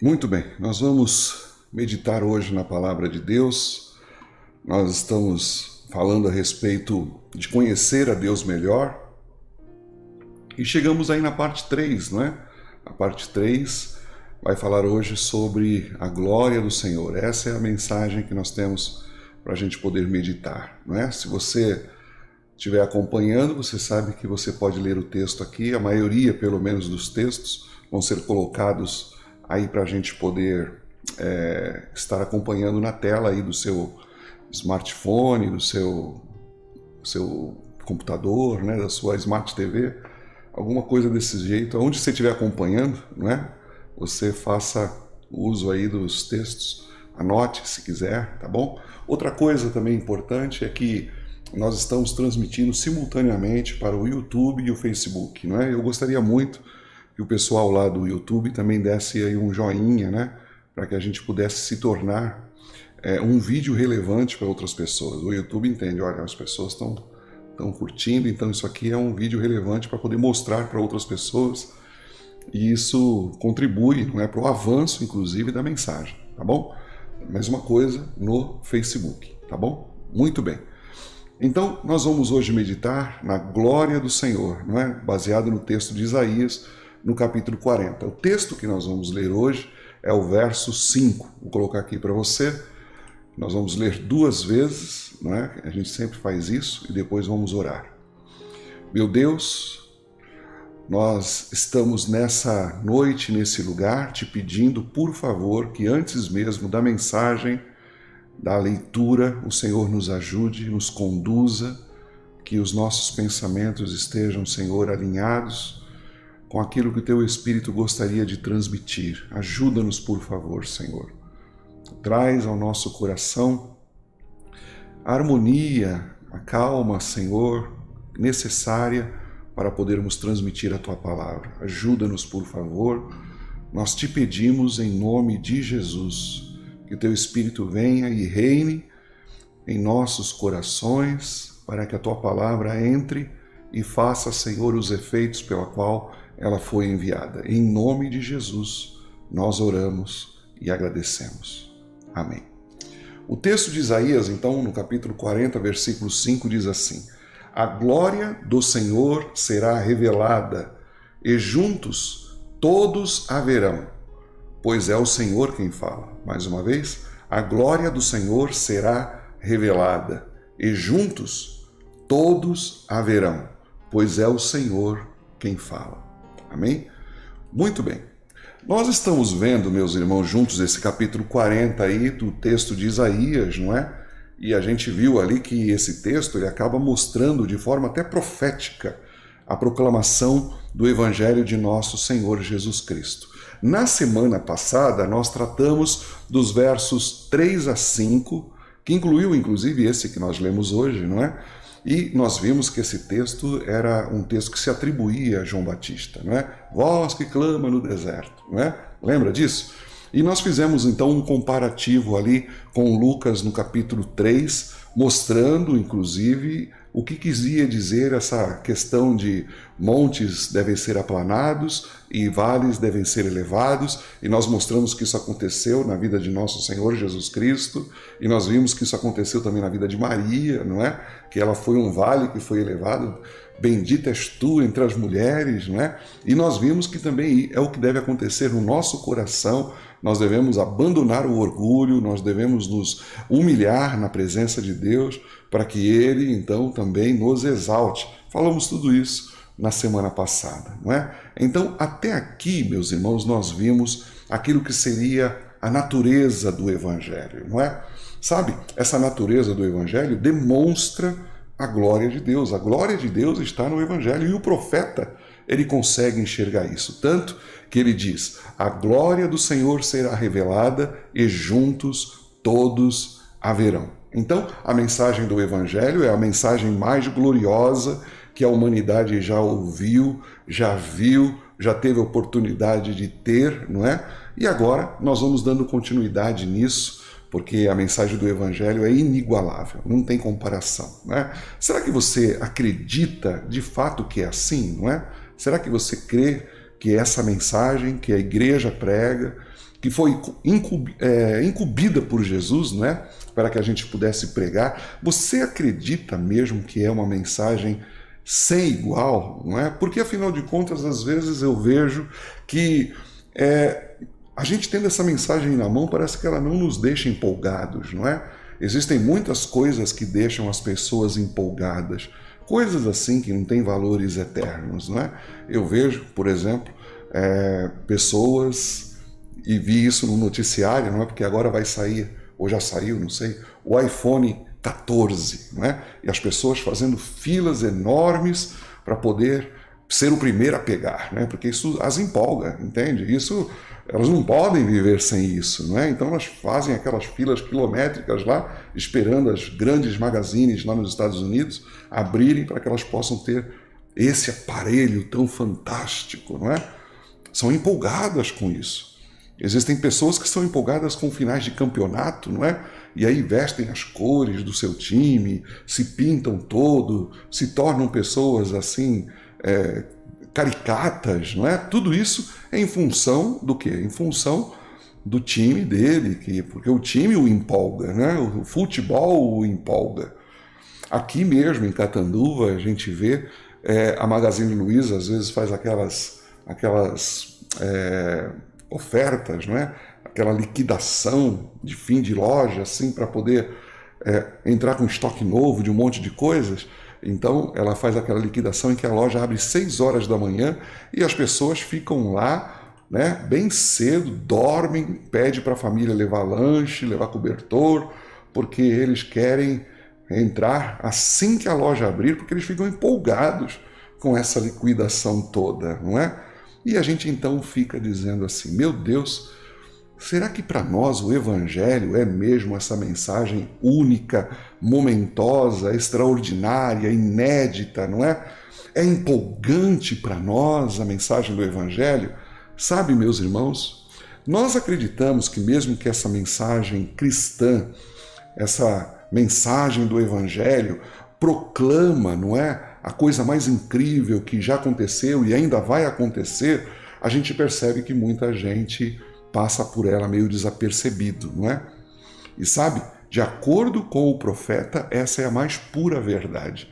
Muito bem, nós vamos meditar hoje na Palavra de Deus. Nós estamos falando a respeito de conhecer a Deus melhor. E chegamos aí na parte 3, não é? A parte 3 vai falar hoje sobre a glória do Senhor. Essa é a mensagem que nós temos para a gente poder meditar, não é? Se você estiver acompanhando, você sabe que você pode ler o texto aqui. A maioria, pelo menos, dos textos vão ser colocados aí para a gente poder estar acompanhando na tela aí do seu smartphone, do seu computador, né, da sua Smart TV, alguma coisa desse jeito. Onde você estiver acompanhando, né, você faça uso aí dos textos, anote se quiser, tá bom? Outra coisa também importante é que nós estamos transmitindo simultaneamente para o YouTube e o Facebook, não é? Eu gostaria muito que o pessoal lá do YouTube também desse aí um joinha, né? Para que a gente pudesse se tornar um vídeo relevante para outras pessoas. O YouTube entende, olha, as pessoas estão curtindo, então isso aqui é um vídeo relevante para poder mostrar para outras pessoas, e isso contribui, não é, para o avanço, inclusive, da mensagem, tá bom? Mesma coisa no Facebook, tá bom? Muito bem. Então, nós vamos hoje meditar na glória do Senhor, não é? Baseado no texto de Isaías, no capítulo 40. O texto que nós vamos ler hoje é o verso 5. Vou colocar aqui para você. Nós vamos ler 2 vezes, não é? A gente sempre faz isso e depois vamos orar. Meu Deus, nós estamos nessa noite, nesse lugar, te pedindo, por favor, que antes mesmo da mensagem, da leitura, o Senhor nos ajude, nos conduza, que os nossos pensamentos estejam, Senhor, alinhados com aquilo que o Teu Espírito gostaria de transmitir. Ajuda-nos, por favor, Senhor. Traz ao nosso coração a harmonia, a calma, Senhor, necessária para podermos transmitir a Tua palavra. Ajuda-nos, por favor. Nós te pedimos em nome de Jesus, que o Teu Espírito venha e reine em nossos corações, para que a Tua palavra entre e faça, Senhor, os efeitos pela qual ela foi enviada. Em nome de Jesus, nós oramos e agradecemos. Amém. O texto de Isaías, então, no capítulo 40, versículo 5, diz assim: a glória do Senhor será revelada, e juntos todos a verão, pois é o Senhor quem fala. Mais uma vez, a glória do Senhor será revelada, e juntos todos a verão, pois é o Senhor quem fala. Amém? Muito bem. Nós estamos vendo, meus irmãos, juntos esse capítulo 40 aí do texto de Isaías, não é? E a gente viu ali que esse texto ele acaba mostrando de forma até profética a proclamação do Evangelho de nosso Senhor Jesus Cristo. Na semana passada, nós tratamos dos versos 3 a 5, que incluiu inclusive esse que nós lemos hoje, não é? E nós vimos que esse texto era um texto que se atribuía a João Batista, não é? Voz que clama no deserto, não é? Lembra disso? E nós fizemos então um comparativo ali com Lucas no capítulo 3, mostrando inclusive o que quisia dizer essa questão de montes devem ser aplanados e vales devem ser elevados, e nós mostramos que isso aconteceu na vida de nosso Senhor Jesus Cristo, e nós vimos que isso aconteceu também na vida de Maria, não é? Que ela foi um vale que foi elevado, bendita és tu entre as mulheres, não é? E nós vimos que também é o que deve acontecer no nosso coração. Nós devemos abandonar o orgulho, nós devemos nos humilhar na presença de Deus, para que Ele, então, também nos exalte. Falamos tudo isso na semana passada, não é? Então, até aqui, meus irmãos, nós vimos aquilo que seria a natureza do Evangelho, não é? Sabe, essa natureza do Evangelho demonstra a glória de Deus. A glória de Deus está no Evangelho, e o profeta, ele consegue enxergar isso, tanto que ele diz: a glória do Senhor será revelada, e juntos todos a verão. Então, a mensagem do Evangelho é a mensagem mais gloriosa que a humanidade já ouviu, já viu, já teve oportunidade de ter, não é? E agora nós vamos dando continuidade nisso, porque a mensagem do Evangelho é inigualável, não tem comparação, não é? Será que você acredita de fato que é assim, não é? Será que você crê que essa mensagem que a igreja prega, que foi incumbida por Jesus, não é? Para que a gente pudesse pregar. Você acredita mesmo que é uma mensagem sem igual, não é? Porque, afinal de contas, às vezes eu vejo que a gente tendo essa mensagem na mão, parece que ela não nos deixa empolgados, não é? Existem muitas coisas que deixam as pessoas empolgadas, coisas assim que não têm valores eternos, não é? Eu vejo, por exemplo, pessoas, e vi isso no noticiário, não é? Porque agora vai sair, ou já saiu, não sei, o iPhone 14, não é? E as pessoas fazendo filas enormes para poder ser o primeiro a pegar, né? Porque isso as empolga, entende? Isso, elas não podem viver sem isso, não é? Então elas fazem aquelas filas quilométricas lá, esperando as grandes magazines lá nos Estados Unidos abrirem para que elas possam ter esse aparelho tão fantástico, não é? São empolgadas com isso. Existem pessoas que são empolgadas com finais de campeonato, não é? E aí vestem as cores do seu time, se pintam todo, se tornam pessoas assim, caricatas, não é? Tudo isso é em função do quê? Em função do time dele, porque o time o empolga, né? O futebol o empolga. Aqui mesmo, em Catanduva, a gente vê a Magazine Luiza às vezes faz aquelas ofertas, não é? Aquela liquidação de fim de loja, assim, para poder entrar com estoque novo de um monte de coisas. Então, ela faz aquela liquidação em que a loja abre 6 horas da manhã e as pessoas ficam lá, né, bem cedo, dormem, pede para a família levar lanche, levar cobertor, porque eles querem entrar assim que a loja abrir, porque eles ficam empolgados com essa liquidação toda, não é? E a gente então fica dizendo assim, meu Deus, será que para nós o Evangelho é mesmo essa mensagem única, momentosa, extraordinária, inédita, não é? É empolgante para nós a mensagem do Evangelho? Sabe, meus irmãos, nós acreditamos que mesmo que essa mensagem cristã, essa mensagem do Evangelho proclama, não é? A coisa mais incrível que já aconteceu e ainda vai acontecer, a gente percebe que muita gente passa por ela meio desapercebido, não é? E sabe, de acordo com o profeta, essa é a mais pura verdade.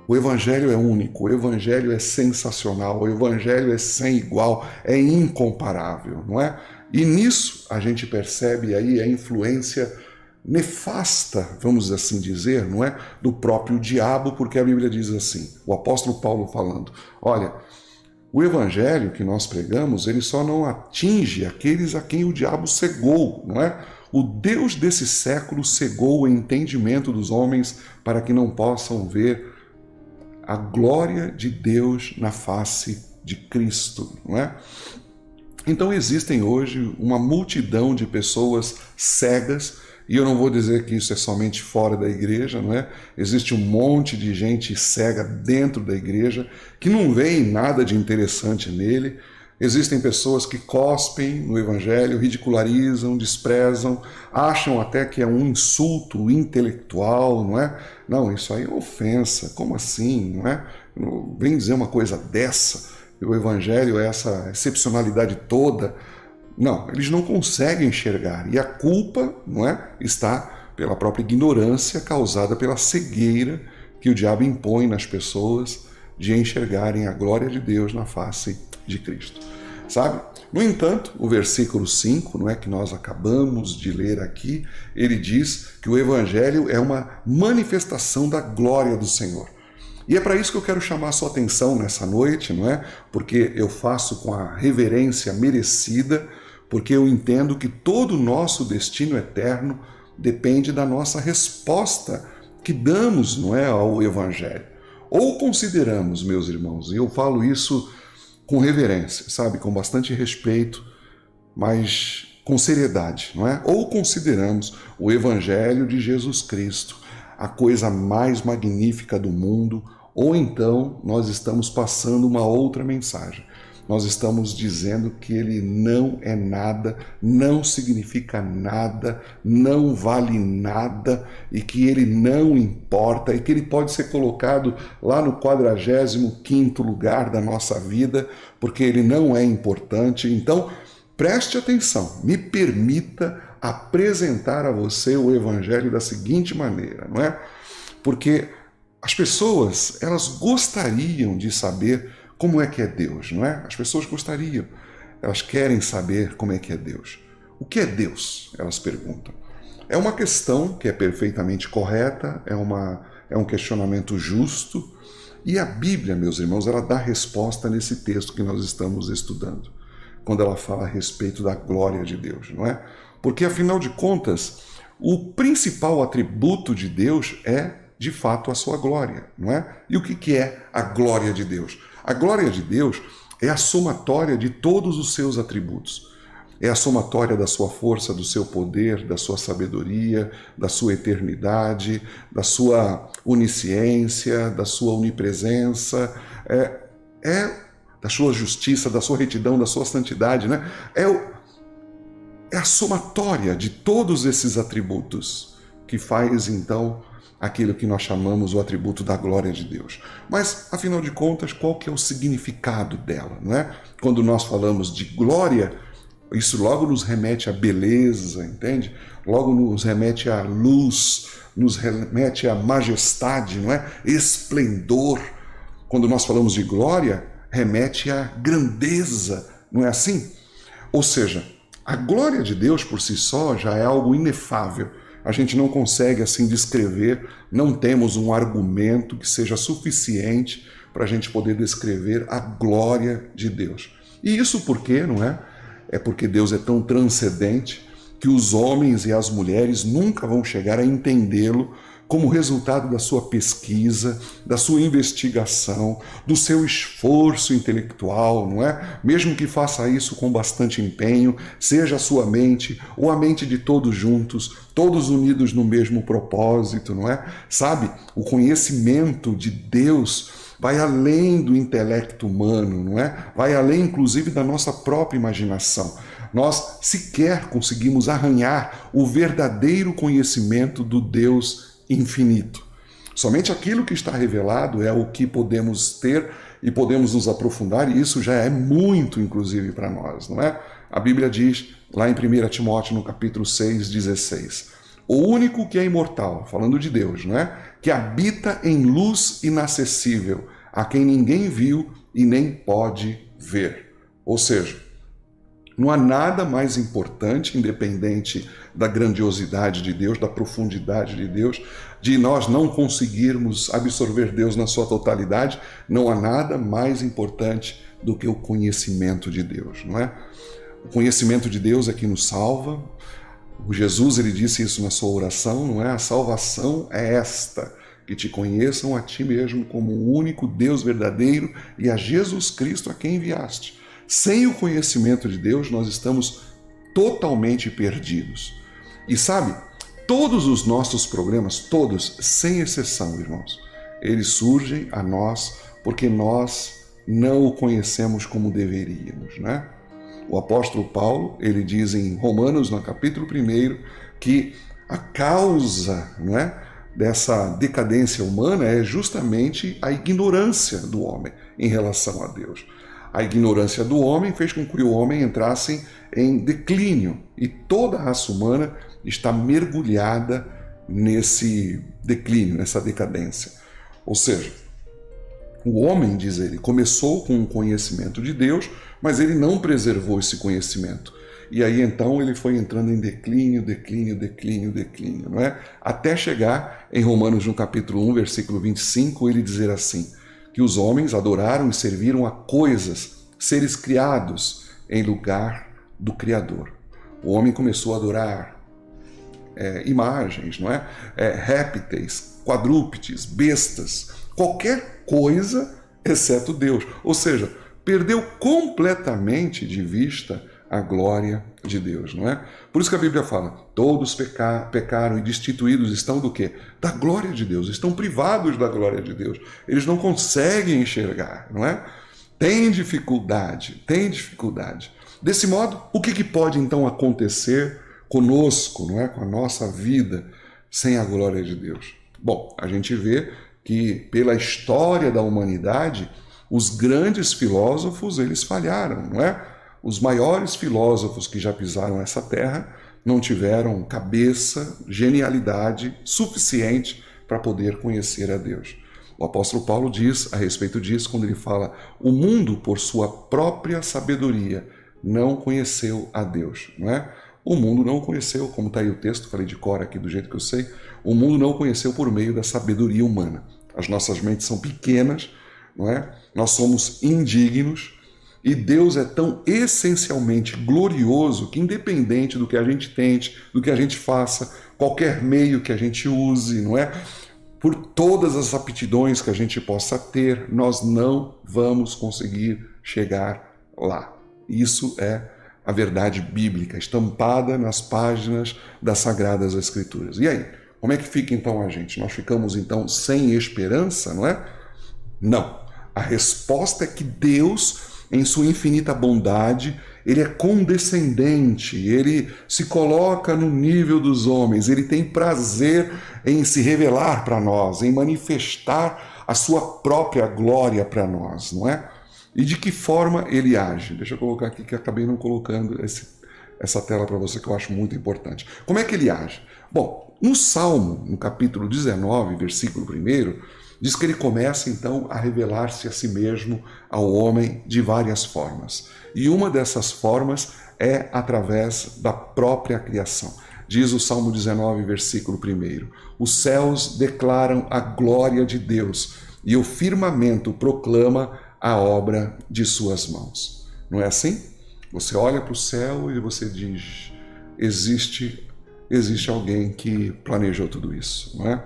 O Evangelho é único, o Evangelho é sensacional, o Evangelho é sem igual, é incomparável, não é? E nisso a gente percebe aí a influência nefasta, vamos assim dizer, não é? Do próprio diabo, porque a Bíblia diz assim, o apóstolo Paulo falando, olha, o evangelho que nós pregamos, ele só não atinge aqueles a quem o diabo cegou, não é? O Deus desse século cegou o entendimento dos homens para que não possam ver a glória de Deus na face de Cristo, não é? Então existem hoje uma multidão de pessoas cegas, e eu não vou dizer que isso é somente fora da igreja, não é? Existe um monte de gente cega dentro da igreja que não vê nada de interessante nele. Existem pessoas que cospem no evangelho, ridicularizam, desprezam, acham até que é um insulto intelectual, não é? Não, isso aí é ofensa, como assim, não é? Vem dizer uma coisa dessa, o evangelho é essa excepcionalidade toda. Não, eles não conseguem enxergar. E a culpa, não é, está pela própria ignorância causada pela cegueira que o diabo impõe nas pessoas de enxergarem a glória de Deus na face de Cristo. Sabe? No entanto, o versículo 5, não é, que nós acabamos de ler aqui, ele diz que o Evangelho é uma manifestação da glória do Senhor. E é para isso que eu quero chamar a sua atenção nessa noite, não é? Porque eu faço com a reverência merecida, porque eu entendo que todo o nosso destino eterno depende da nossa resposta que damos, não é, ao Evangelho. Ou consideramos, meus irmãos, e eu falo isso com reverência, sabe, com bastante respeito, mas com seriedade, não é? Ou consideramos o Evangelho de Jesus Cristo a coisa mais magnífica do mundo, ou então nós estamos passando uma outra mensagem. Nós estamos dizendo que ele não é nada, não significa nada, não vale nada e que ele não importa e que ele pode ser colocado lá no 45º lugar da nossa vida porque ele não é importante. Então, Preste atenção, me permita apresentar a você o Evangelho da seguinte maneira, não é? Porque as pessoas, elas gostariam de saber como é que é Deus, não é? As pessoas gostariam, elas querem saber como é que é Deus. O que é Deus? Elas perguntam. É uma questão que é perfeitamente correta, é um questionamento justo, e a Bíblia, meus irmãos, ela dá resposta nesse texto que nós estamos estudando, quando ela fala a respeito da glória de Deus, não é? Porque, afinal de contas, o principal atributo de Deus é, de fato, a sua glória, não é? E o que é a glória de Deus? A glória de Deus é a somatória de todos os seus atributos. É a somatória da sua força, do seu poder, da sua sabedoria, da sua eternidade, da sua onisciência, da sua onipresença, da sua justiça, da sua retidão, da sua santidade, né? É a somatória de todos esses atributos que faz, então, aquilo que nós chamamos o atributo da glória de Deus. Mas, afinal de contas, qual que é o significado dela, não é? Quando nós falamos de glória, isso logo nos remete à beleza, entende? Logo nos remete à luz, nos remete à majestade, não é? Esplendor. Quando nós falamos de glória, remete à grandeza, não é assim? Ou seja, a glória de Deus por si só já é algo inefável. A gente não consegue assim descrever, não temos um argumento que seja suficiente para a gente poder descrever a glória de Deus. E isso por quê, não é? É porque Deus é tão transcendente que os homens e as mulheres nunca vão chegar a entendê-lo como resultado da sua pesquisa, da sua investigação, do seu esforço intelectual, não é? Mesmo que faça isso com bastante empenho, seja a sua mente ou a mente de todos juntos, todos unidos no mesmo propósito, não é? Sabe, o conhecimento de Deus vai além do intelecto humano, não é? Vai além, inclusive, da nossa própria imaginação. Nós sequer conseguimos arranhar o verdadeiro conhecimento do Deus infinito. Somente aquilo que está revelado é o que podemos ter e podemos nos aprofundar, e isso já é muito, inclusive, para nós, não é? A Bíblia diz, lá em 1 Timóteo, no capítulo 6:16, o único que é imortal, falando de Deus, não é? Que habita em luz inacessível, a quem ninguém viu e nem pode ver. Ou seja, não há nada mais importante, independente da grandiosidade de Deus, da profundidade de Deus, de nós não conseguirmos absorver Deus na sua totalidade, não há nada mais importante do que o conhecimento de Deus, não é? O conhecimento de Deus é que nos salva. O Jesus, ele disse isso na sua oração, não é? A salvação é esta, que te conheçam a ti mesmo como o único Deus verdadeiro e a Jesus Cristo a quem enviaste. Sem o conhecimento de Deus, nós estamos totalmente perdidos. E sabe, todos os nossos problemas, todos, sem exceção, irmãos, eles surgem a nós porque nós não o conhecemos como deveríamos, né? O apóstolo Paulo, ele diz em Romanos, no capítulo 1, que a causa, não é, dessa decadência humana é justamente a ignorância do homem em relação a Deus. A ignorância do homem fez com que o homem entrasse em declínio e toda a raça humana está mergulhada nesse declínio, nessa decadência. Ou seja, o homem, diz ele, começou com o conhecimento de Deus, mas ele não preservou esse conhecimento. E aí então ele foi entrando em declínio, não é? Até chegar em Romanos no capítulo 1, versículo 25, ele dizer assim, que os homens adoraram e serviram a coisas, seres criados, em lugar do Criador. O homem começou a adorar imagens, não é? Répteis, quadrúpedes, bestas, qualquer coisa exceto Deus. Ou seja, perdeu completamente de vista a glória de Deus, não é? Por isso que a Bíblia fala, todos pecaram e destituídos estão do quê? Da glória de Deus, estão privados da glória de Deus. Eles não conseguem enxergar, não é? Tem dificuldade. Desse modo, o que pode então acontecer conosco, não é? Com a nossa vida sem a glória de Deus? Bom, a gente vê que pela história da humanidade, os grandes filósofos, eles falharam, não é? Os maiores filósofos que já pisaram essa terra não tiveram cabeça, genialidade suficiente para poder conhecer a Deus. O apóstolo Paulo diz a respeito disso quando ele fala: o mundo, por sua própria sabedoria, não conheceu a Deus, não é? O mundo não o conheceu, como está aí o texto, falei de cor aqui do jeito que eu sei, o mundo não o conheceu por meio da sabedoria humana. As nossas mentes são pequenas, não é? Nós somos indignos, e Deus é tão essencialmente glorioso que, independente do que a gente tente, do que a gente faça, qualquer meio que a gente use, não é? Por todas as aptidões que a gente possa ter, nós não vamos conseguir chegar lá. Isso é a verdade bíblica, estampada nas páginas das Sagradas Escrituras. E aí, como é que fica então a gente? Nós ficamos então sem esperança, não é? Não. A resposta é que Deus, em sua infinita bondade, ele é condescendente, ele se coloca no nível dos homens, ele tem prazer em se revelar para nós, em manifestar a sua própria glória para nós, não é? E de que forma ele age? Deixa eu colocar aqui que acabei não colocando essa tela para você, que eu acho muito importante. Como é que ele age? Bom, no Salmo, no capítulo 19, versículo 1, diz que ele começa então a revelar-se a si mesmo ao homem de várias formas. E uma dessas formas é através da própria criação. Diz o Salmo 19, versículo 1: os céus declaram a glória de Deus e o firmamento proclama a obra de suas mãos. Não é assim? Você olha para o céu e você diz: existe alguém que planejou tudo isso, não é?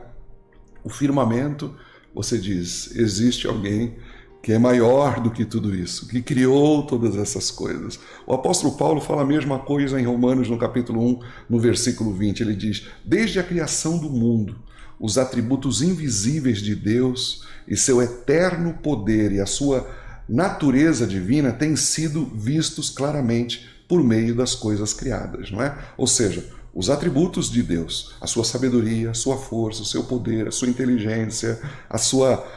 O firmamento, você diz: existe alguém que é maior do que tudo isso, que criou todas essas coisas. O apóstolo Paulo fala a mesma coisa em Romanos, no capítulo 1, no versículo 20. Ele diz: desde a criação do mundo, os atributos invisíveis de Deus e seu eterno poder e a sua natureza divina têm sido vistos claramente por meio das coisas criadas, não é? Ou seja, os atributos de Deus, a sua sabedoria, a sua força, o seu poder, a sua inteligência, a sua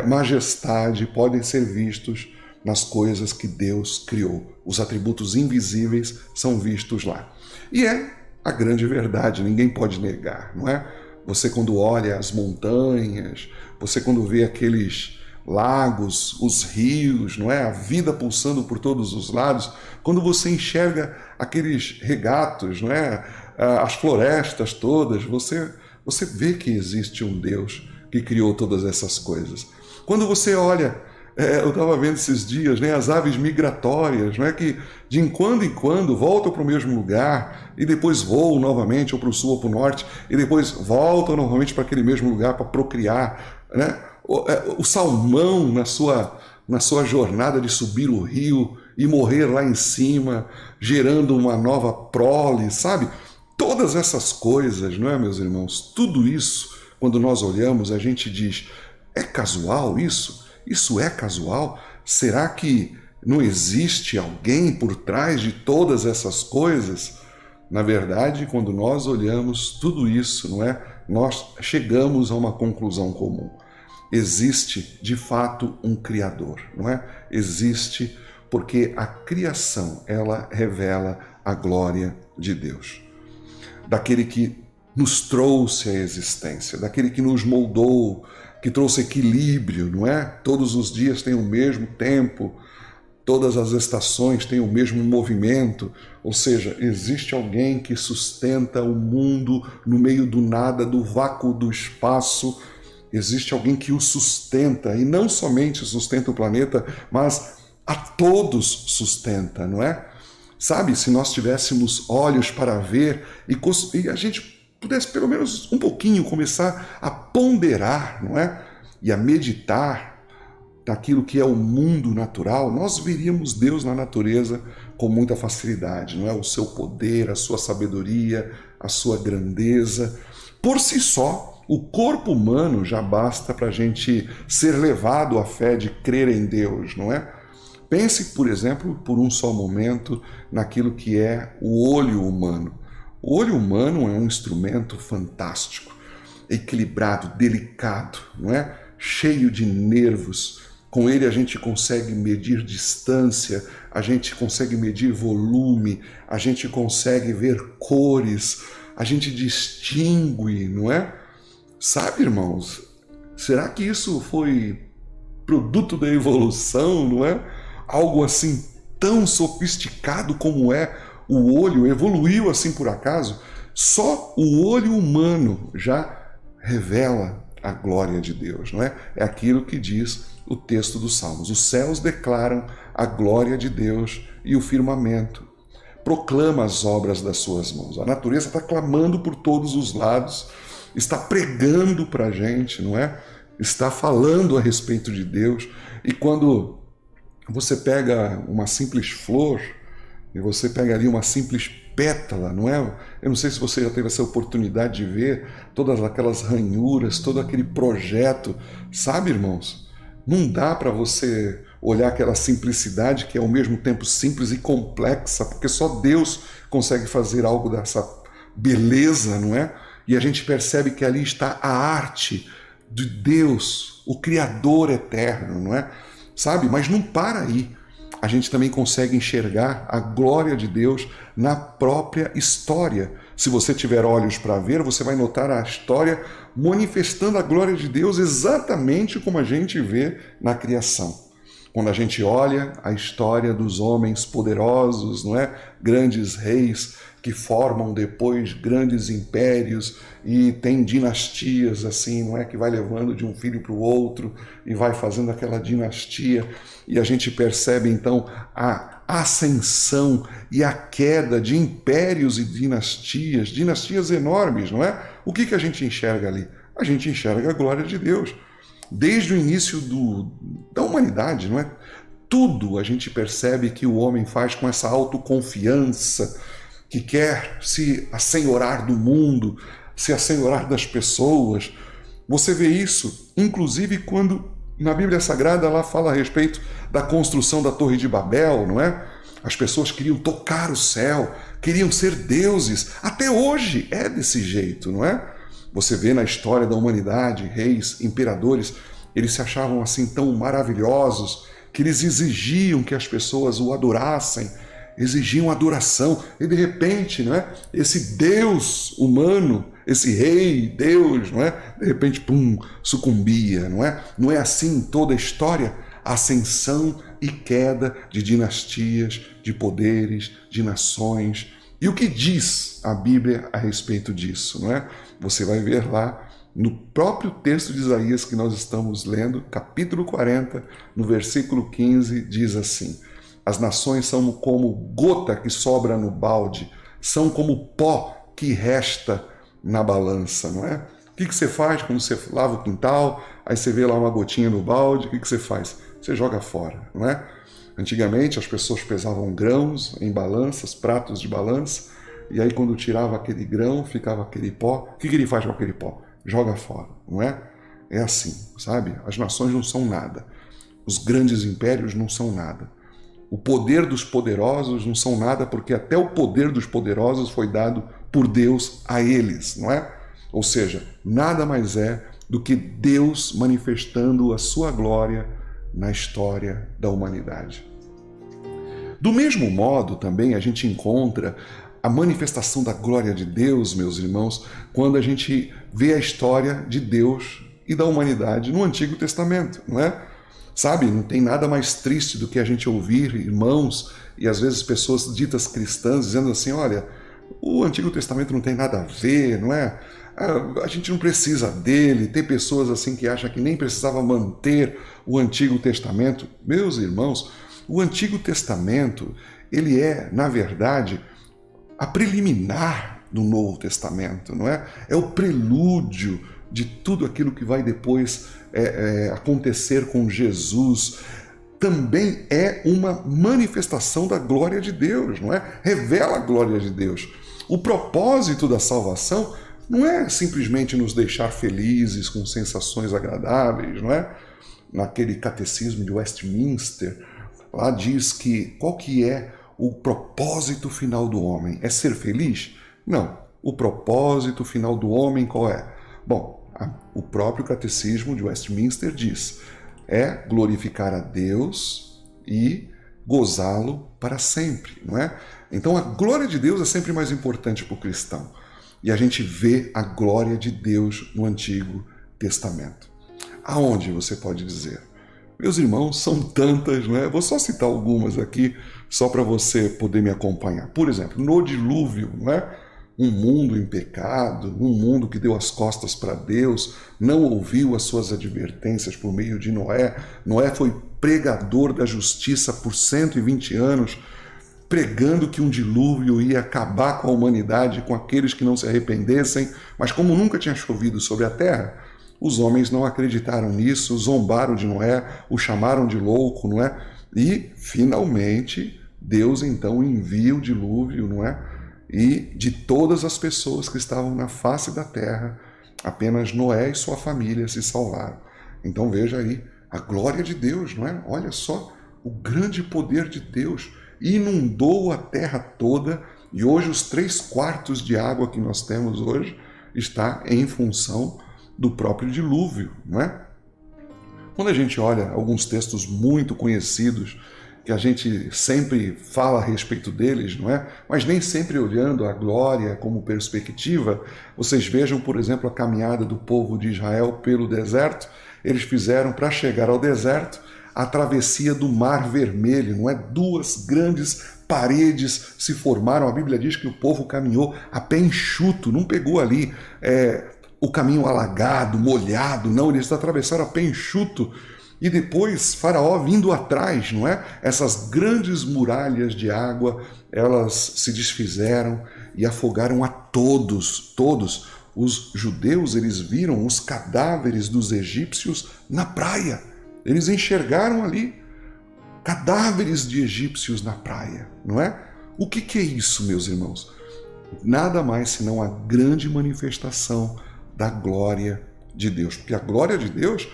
majestade podem ser vistos nas coisas que Deus criou. Os atributos invisíveis são vistos lá. E é a grande verdade, ninguém pode negar, não é? Você quando olha as montanhas, você quando vê aqueles lagos, os rios, não é? A vida pulsando por todos os lados, quando você enxerga aqueles regatos, não é? As florestas todas, você vê que existe um Deus que criou todas essas coisas. Quando você olha, eu estava vendo esses dias, né, as aves migratórias, não é, que de em quando voltam para o mesmo lugar e depois voam novamente ou para o sul ou para o norte e depois voltam novamente para aquele mesmo lugar para procriar, né? O salmão na sua jornada de subir o rio e morrer lá em cima, gerando uma nova prole, sabe? Todas essas coisas, não é, meus irmãos? Tudo isso, quando nós olhamos, a gente diz: é casual isso? Isso é casual? Será que não existe alguém por trás de todas essas coisas? Na verdade, quando nós olhamos tudo isso, não é? Nós chegamos a uma conclusão comum. Existe, de fato, um Criador, não é? Existe porque a criação, ela revela a glória de Deus. Daquele que nos trouxe à existência, daquele que nos moldou, que trouxe equilíbrio, não é? Todos os dias têm o mesmo tempo, todas as estações têm o mesmo movimento, ou seja, existe alguém que sustenta o mundo no meio do nada, do vácuo do espaço. Existe alguém que o sustenta, e não somente sustenta o planeta, mas a todos sustenta, não é? Sabe, se nós tivéssemos olhos para ver e a gente pudesse pelo menos um pouquinho começar a ponderar, não é? E a meditar naquilo que é o mundo natural, nós veríamos Deus na natureza com muita facilidade, não é? O seu poder, a sua sabedoria, a sua grandeza. Por si só, o corpo humano já basta para a gente ser levado à fé de crer em Deus, não é? Pense, por exemplo, por um só momento, naquilo que é o olho humano. O olho humano é um instrumento fantástico, equilibrado, delicado, não é? Cheio de nervos, Com ele a gente consegue medir distância, a gente consegue medir volume, a gente consegue ver cores, a gente distingue, não é? Sabe, irmãos, será que isso foi produto da evolução, não é? Algo assim tão sofisticado como é o olho, evoluiu assim por acaso? Só o olho humano já revela a glória de Deus, não é? É aquilo que diz o texto dos Salmos. Os céus declaram a glória de Deus e o firmamento proclama as obras das suas mãos. A natureza está clamando por todos os lados, está pregando para a gente, não é? Está falando a respeito de Deus. E quando você pega uma simples flor, e você pega ali uma simples pétala, não é? Eu não sei se você já teve essa oportunidade de ver todas aquelas ranhuras, todo aquele projeto, sabe, irmãos? Não dá para você olhar aquela simplicidade que é ao mesmo tempo simples e complexa, porque só Deus consegue fazer algo dessa beleza, não é? E a gente percebe que ali está a arte de Deus, o Criador eterno, não é? Sabe? Mas não para aí. A gente também consegue enxergar a glória de Deus na própria história. Se você tiver olhos para ver, você vai notar a história manifestando a glória de Deus exatamente como a gente vê na criação. Quando a gente olha a história dos homens poderosos, não é? Grandes reis que formam depois grandes impérios e tem dinastias assim, não é? Que vai levando de um filho para o outro e vai fazendo aquela dinastia. E a gente percebe então a ascensão e a queda de impérios e dinastias enormes, não é? O que a gente enxerga ali? A gente enxerga a glória de Deus. Desde o início da humanidade, não é? Tudo a gente percebe que o homem faz com essa autoconfiança, que quer se assenhorar do mundo, se assenhorar das pessoas. Você vê isso, inclusive, quando na Bíblia Sagrada ela fala a respeito da construção da Torre de Babel, não é? As pessoas queriam tocar o céu, queriam ser deuses. Até hoje é desse jeito, não é? Você vê na história da humanidade, reis, imperadores, eles se achavam assim tão maravilhosos que eles exigiam que as pessoas o adorassem, exigiam adoração, e de repente, não é? Esse Deus humano, esse rei, Deus, não é? De repente, pum, sucumbia, não é? Não é assim toda a história? Ascensão e queda de dinastias, de poderes, de nações. E o que diz a Bíblia a respeito disso, não é? Você vai ver lá no próprio texto de Isaías que nós estamos lendo, capítulo 40, no versículo 15, diz assim: as nações são como gota que sobra no balde, são como pó que resta na balança, não é? O que você faz quando você lava o quintal, aí você vê lá uma gotinha no balde, o que você faz? Você joga fora, não é? Antigamente as pessoas pesavam grãos em balanças, pratos de balança, e aí quando tirava aquele grão, ficava aquele pó. O que ele faz com aquele pó? Joga fora, não é? É assim, sabe? As nações não são nada. Os grandes impérios não são nada. O poder dos poderosos não são nada, porque até o poder dos poderosos foi dado por Deus a eles, não é? Ou seja, nada mais é do que Deus manifestando a sua glória na história da humanidade. Do mesmo modo, também a gente encontra a manifestação da glória de Deus, meus irmãos, quando a gente vê a história de Deus e da humanidade no Antigo Testamento, não é? Sabe, não tem nada mais triste do que a gente ouvir irmãos e às vezes pessoas ditas cristãs dizendo assim: olha, o Antigo Testamento não tem nada a ver, não é? A gente não precisa dele. Tem pessoas assim que acham que nem precisava manter o Antigo Testamento. Meus irmãos, o Antigo Testamento, ele é, na verdade, a preliminar do Novo Testamento, não é? É o prelúdio de tudo aquilo que vai depois acontecer com Jesus. Também é uma manifestação da glória de Deus, não é? Revela a glória de Deus. O propósito da salvação não é simplesmente nos deixar felizes com sensações agradáveis, não é? Naquele catecismo de Westminster, lá diz que qual que é o propósito final do homem? É ser feliz? Não. O propósito final do homem qual é? Bom, o próprio catecismo de Westminster diz: é glorificar a Deus e gozá-lo para sempre, não é? Então a glória de Deus é sempre mais importante para o cristão. E a gente vê a glória de Deus no Antigo Testamento. Aonde você pode dizer? Meus irmãos, são tantas, não é? Vou só citar algumas aqui, só para você poder me acompanhar. Por exemplo, no dilúvio, não é? Um mundo em pecado, um mundo que deu as costas para Deus, não ouviu as suas advertências por meio de Noé. Noé foi pregador da justiça por 120 anos, pregando que um dilúvio ia acabar com a humanidade, com aqueles que não se arrependessem, mas como nunca tinha chovido sobre a terra, os homens não acreditaram nisso, zombaram de Noé, o chamaram de louco, não é? E, finalmente, Deus então envia o dilúvio, não é? E de todas as pessoas que estavam na face da terra, apenas Noé e sua família se salvaram. Então veja aí, a glória de Deus, não é? Olha só, o grande poder de Deus inundou a terra toda, e hoje os 3/4 de água que nós temos hoje está em função do próprio dilúvio, não é? Quando a gente olha alguns textos muito conhecidos, que a gente sempre fala a respeito deles, não é? Mas nem sempre olhando a glória como perspectiva, vocês vejam, por exemplo, a caminhada do povo de Israel pelo deserto. Eles fizeram, para chegar ao deserto, a travessia do Mar Vermelho, não é? 2 grandes paredes se formaram. A Bíblia diz que o povo caminhou a pé enxuto, não pegou ali o caminho alagado, molhado, não, eles atravessaram a pé enxuto. E depois Faraó vindo atrás, não é? Essas grandes muralhas de água, elas se desfizeram e afogaram a todos. Os judeus, eles viram os cadáveres dos egípcios na praia. Eles enxergaram ali cadáveres de egípcios na praia, não é? O que é isso, meus irmãos? Nada mais senão a grande manifestação da glória de Deus. Porque a glória de Deus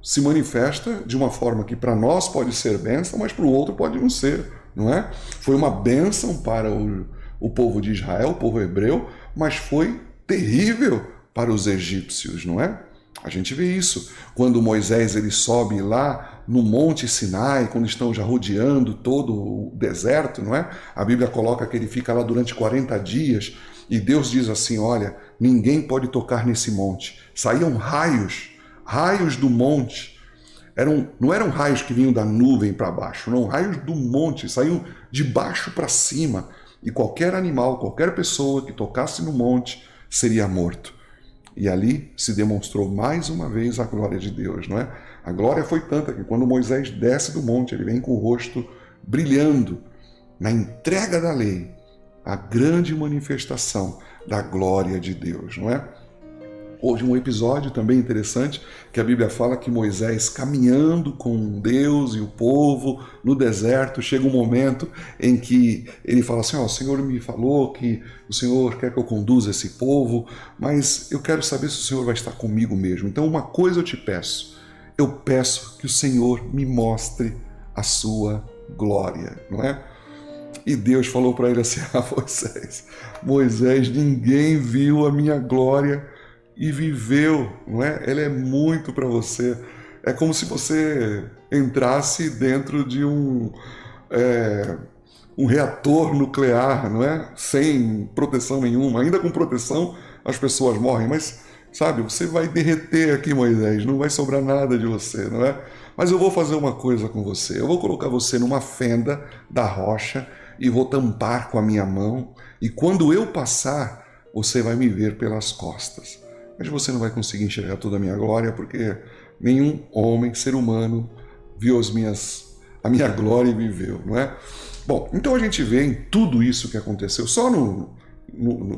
se manifesta de uma forma que para nós pode ser bênção, mas para o outro pode não ser, não é? Foi uma bênção para o povo de Israel, o povo hebreu, mas foi terrível para os egípcios, não é? A gente vê isso quando Moisés ele sobe lá no Monte Sinai, quando estão já rodeando todo o deserto, não é? A Bíblia coloca que ele fica lá durante 40 dias e Deus diz assim, olha, ninguém pode tocar nesse monte. Saíam raios do monte. Não eram raios que vinham da nuvem para baixo, não, raios do monte, saíam de baixo para cima. E qualquer animal, qualquer pessoa que tocasse no monte seria morto. E ali se demonstrou mais uma vez a glória de Deus, não é? A glória foi tanta que quando Moisés desce do monte, ele vem com o rosto brilhando na entrega da lei, a grande manifestação da glória de Deus, não é? Hoje um episódio também interessante, que a Bíblia fala que Moisés, caminhando com Deus e o povo no deserto, chega um momento em que ele fala assim, o Senhor me falou que o Senhor quer que eu conduza esse povo, mas eu quero saber se o Senhor vai estar comigo mesmo. Então uma coisa eu te peço, eu peço que o Senhor me mostre a sua glória, não é? E Deus falou para ele assim, Moisés, ninguém viu a minha glória e viveu, não é? Ela é muito para você. É como se você entrasse dentro de um reator nuclear, não é? Sem proteção nenhuma. Ainda com proteção, as pessoas morrem, mas, sabe, você vai derreter aqui, Moisés, não vai sobrar nada de você, não é? Mas eu vou fazer uma coisa com você. Eu vou colocar você numa fenda da rocha e vou tampar com a minha mão, e quando eu passar, você vai me ver pelas costas. Mas você não vai conseguir enxergar toda a minha glória, porque nenhum homem, ser humano, viu a minha glória e viveu, não é? Bom, então a gente vê em tudo isso que aconteceu, só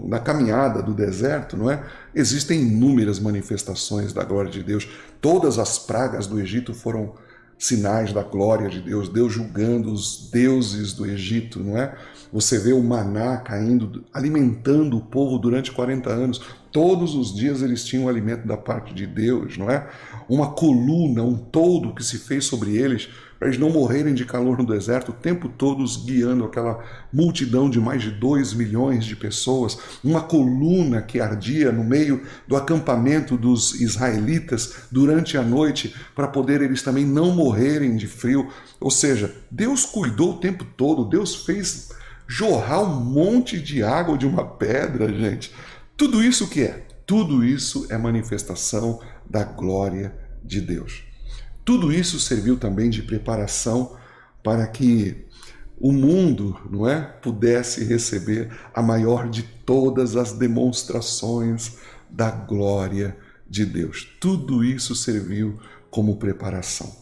na caminhada do deserto, não é? Existem inúmeras manifestações da glória de Deus. Todas as pragas do Egito foram sinais da glória de Deus, Deus julgando os deuses do Egito, não é? Você vê o maná caindo, alimentando o povo durante 40 anos. Todos os dias eles tinham alimento da parte de Deus, não é? Uma coluna, um toldo que se fez sobre eles para eles não morrerem de calor no deserto, o tempo todo os guiando aquela multidão de mais de 2 milhões de pessoas, uma coluna que ardia no meio do acampamento dos israelitas durante a noite, para poder eles também não morrerem de frio. Ou seja, Deus cuidou o tempo todo, Deus fez jorrar um monte de água de uma pedra, gente. Tudo isso o que é? Tudo isso é manifestação da glória de Deus. Tudo isso serviu também de preparação para que o mundo, não é, pudesse receber a maior de todas as demonstrações da glória de Deus. Tudo isso serviu como preparação.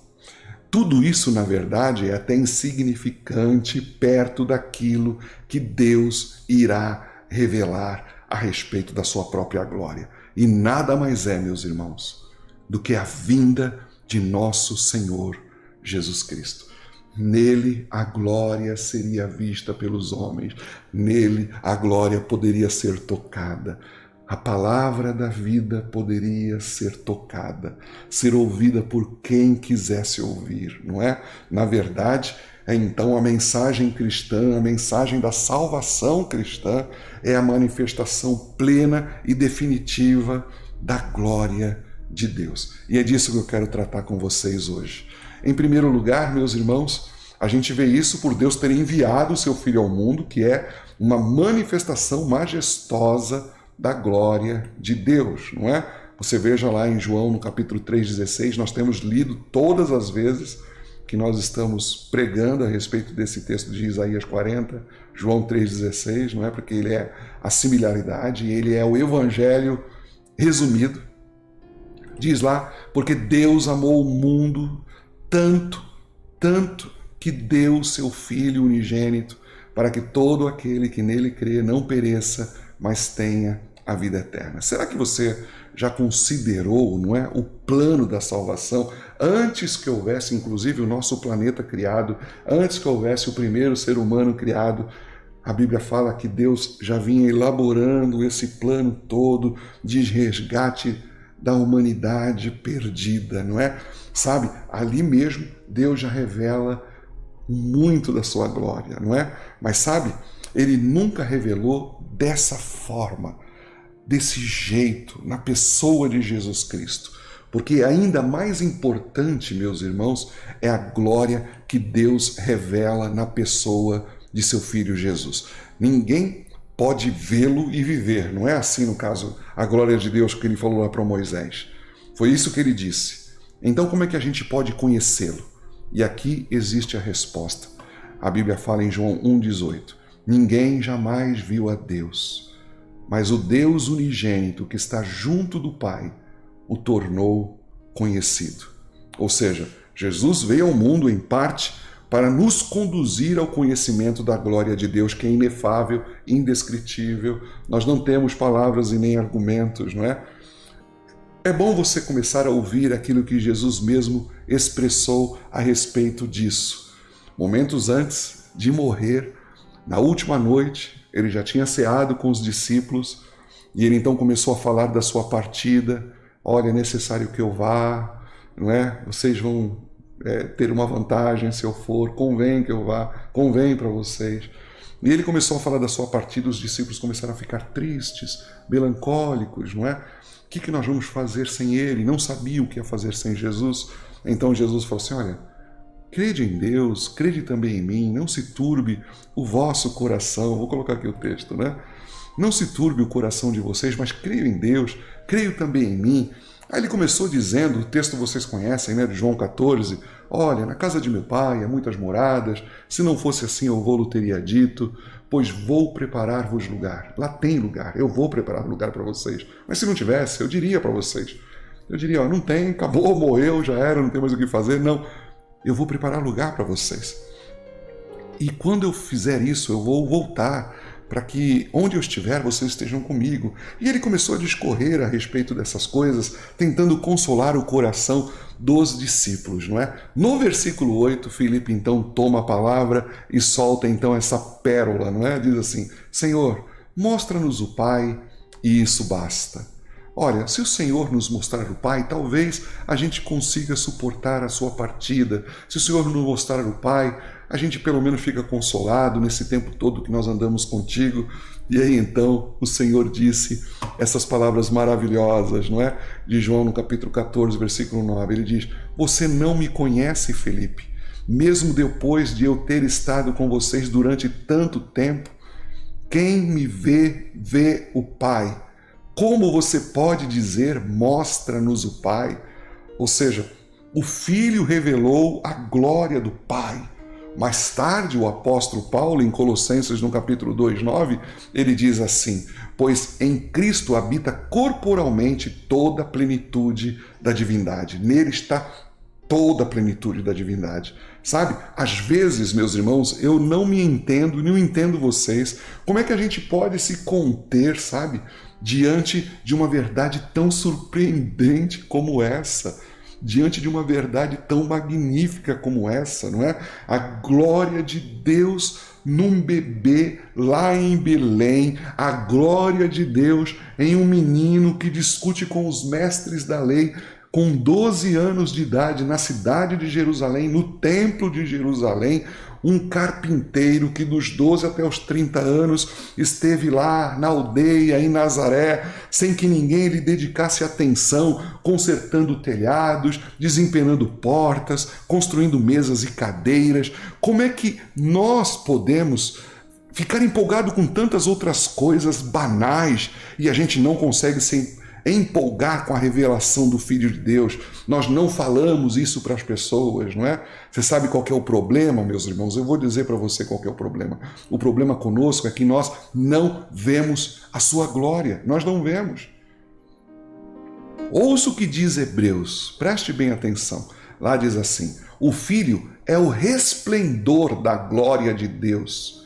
Tudo isso, na verdade, é até insignificante perto daquilo que Deus irá revelar a respeito da sua própria glória. E nada mais é, meus irmãos, do que a vinda de nosso Senhor Jesus Cristo. Nele a glória seria vista pelos homens, nele a glória poderia ser tocada. A palavra da vida poderia ser tocada, ser ouvida por quem quisesse ouvir, não é? Na verdade, então a mensagem cristã, a mensagem da salvação cristã é a manifestação plena e definitiva da glória de Deus. E é disso que eu quero tratar com vocês hoje. Em primeiro lugar, meus irmãos, a gente vê isso por Deus ter enviado o seu Filho ao mundo, que é uma manifestação majestosa da glória de Deus, não é? Você veja lá em João, no capítulo 3,16, nós temos lido todas as vezes que nós estamos pregando a respeito desse texto de Isaías 40, João 3,16, não é? Porque ele é a similaridade, ele é o evangelho resumido. Diz lá, porque Deus amou o mundo tanto que deu seu Filho unigênito, para que todo aquele que nele crê não pereça, mas tenha a vida eterna. Será que você já considerou, não é, o plano da salvação antes que houvesse, inclusive, o nosso planeta criado, antes que houvesse o primeiro ser humano criado? A Bíblia fala que Deus já vinha elaborando esse plano todo de resgate da humanidade perdida, não é? Sabe, ali mesmo Deus já revela muito da sua glória, não é? Mas sabe, ele nunca revelou dessa forma, desse jeito, na pessoa de Jesus Cristo. Porque ainda mais importante, meus irmãos, é a glória que Deus revela na pessoa de seu Filho Jesus. Ninguém pode vê-lo e viver, não é assim no caso a glória de Deus que ele falou lá para Moisés. Foi isso que ele disse. Então como é que a gente pode conhecê-lo? E aqui existe a resposta. A Bíblia fala em João 1,18. Ninguém jamais viu a Deus, mas o Deus unigênito que está junto do Pai o tornou conhecido. Ou seja, Jesus veio ao mundo em parte para nos conduzir ao conhecimento da glória de Deus, que é inefável, indescritível. Nós não temos palavras e nem argumentos, não é? É bom você começar a ouvir aquilo que Jesus mesmo expressou a respeito disso. Momentos antes de morrer, na última noite, ele já tinha ceado com os discípulos e ele então começou a falar da sua partida. Olha, é necessário que eu vá, não é? Vocês vão ter uma vantagem se eu for, convém que eu vá, convém para vocês. E ele começou a falar da sua partida, os discípulos começaram a ficar tristes, melancólicos, não é? O que nós vamos fazer sem ele? Não sabiam o que ia fazer sem Jesus. Então Jesus falou assim, olha, crede em Deus, crede também em mim, não se turbe o vosso coração. Vou colocar aqui o texto, né? Não se turbe o coração de vocês, mas creio em Deus, creio também em mim. Aí ele começou dizendo, o texto vocês conhecem, né, de João 14, olha, na casa de meu pai há muitas moradas, se não fosse assim eu vou-lo teria dito, pois vou preparar-vos lugar. Lá tem lugar, eu vou preparar lugar para vocês. Mas se não tivesse, eu diria para vocês. Eu diria, ó, não tem, acabou, morreu, já era, não tem mais o que fazer. Não, eu vou preparar lugar para vocês. E quando eu fizer isso, eu vou voltar para que onde eu estiver, vocês estejam comigo. E ele começou a discorrer a respeito dessas coisas, tentando consolar o coração dos discípulos, não é? No versículo 8, Filipe então toma a palavra e solta então essa pérola, não é? Diz assim, Senhor, mostra-nos o Pai e isso basta. Olha, se o Senhor nos mostrar o Pai, talvez a gente consiga suportar a sua partida. Se o Senhor nos mostrar o Pai, a gente pelo menos fica consolado nesse tempo todo que nós andamos contigo. E aí então o Senhor disse essas palavras maravilhosas, não é? De João no capítulo 14, versículo 9. Ele diz: você não me conhece, Felipe, mesmo depois de eu ter estado com vocês durante tanto tempo. Quem me vê, vê o Pai. Como você pode dizer, mostra-nos o Pai? Ou seja, o Filho revelou a glória do Pai. Mais tarde, o apóstolo Paulo, em Colossenses, no capítulo 2:9, ele diz assim: pois em Cristo habita corporalmente toda a plenitude da divindade. Nele está toda a plenitude da divindade. Sabe, às vezes, meus irmãos, eu não me entendo, não entendo vocês. Como é que a gente pode se conter, sabe, diante de uma verdade tão surpreendente como essa? Diante de uma verdade tão magnífica como essa, não é? A glória de Deus num bebê lá em Belém, a glória de Deus em um menino que discute com os mestres da lei, com 12 anos de idade, na cidade de Jerusalém, no templo de Jerusalém, um carpinteiro que dos 12 até os 30 anos esteve lá na aldeia, em Nazaré, sem que ninguém lhe dedicasse atenção, consertando telhados, desempenando portas, construindo mesas e cadeiras. Como é que nós podemos ficar empolgado com tantas outras coisas banais e a gente não consegue se empolgar com a revelação do Filho de Deus? Nós não falamos isso para as pessoas, não é? Você sabe qual que é o problema, meus irmãos? Eu vou dizer para você qual que é o problema. O problema conosco é que nós não vemos a sua glória. Nós não vemos. Ouça o que diz Hebreus. Preste bem atenção. Lá diz assim: o Filho é o resplendor da glória de Deus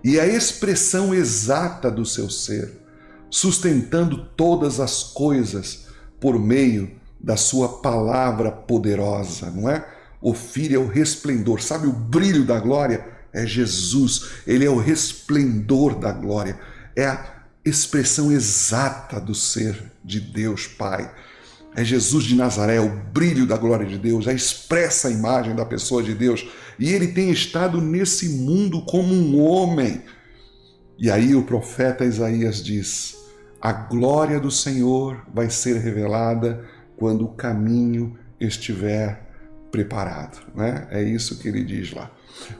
e a expressão exata do seu ser, sustentando todas as coisas por meio da sua palavra poderosa, não é? O Filho é o resplendor, sabe o brilho da glória? É Jesus, ele é o resplendor da glória, é a expressão exata do ser de Deus Pai. É Jesus de Nazaré, o brilho da glória de Deus, a expressa imagem da pessoa de Deus, e ele tem estado nesse mundo como um homem. E aí o profeta Isaías diz: a glória do Senhor vai ser revelada quando o caminho estiver preparado, né? É isso que ele diz lá.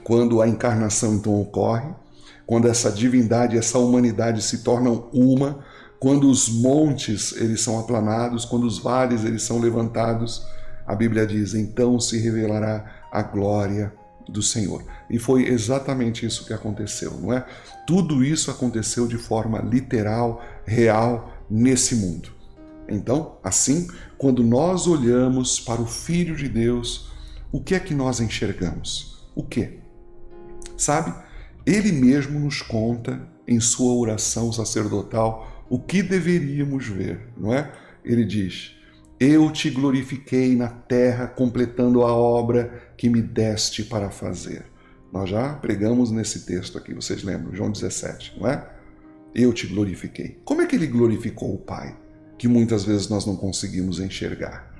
Quando a encarnação então ocorre, quando essa divindade, essa humanidade se tornam uma, quando os montes eles são aplanados, quando os vales eles são levantados, a Bíblia diz: então se revelará a glória do Senhor. E foi exatamente isso que aconteceu, não é? Tudo isso aconteceu de forma literal, real, nesse mundo. Então, assim, quando nós olhamos para o Filho de Deus, o que é que nós enxergamos? O quê? Sabe? Ele mesmo nos conta em sua oração sacerdotal o que deveríamos ver, não é? Ele diz: eu te glorifiquei na terra, completando a obra que me deste para fazer. Nós já pregamos nesse texto aqui, vocês lembram? João 17, não é? Eu te glorifiquei. Como é que ele glorificou o Pai, que muitas vezes nós não conseguimos enxergar?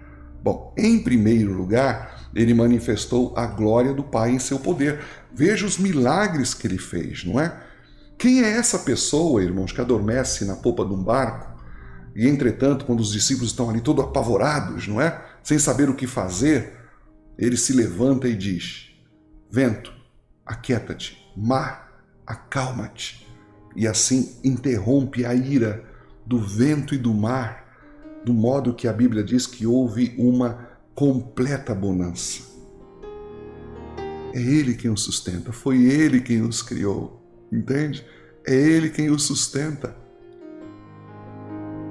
Bom, em primeiro lugar, ele manifestou a glória do Pai em seu poder. Veja os milagres que ele fez, não é? Quem é essa pessoa, irmãos, que adormece na popa de um barco? E, entretanto, quando os discípulos estão ali todos apavorados, não é? Sem saber o que fazer, ele se levanta e diz: vento, aquieta-te, mar, acalma-te. E assim interrompe a ira do vento e do mar, do modo que a Bíblia diz que houve uma completa bonança. É Ele quem os sustenta, foi Ele quem os criou, entende? É Ele quem os sustenta.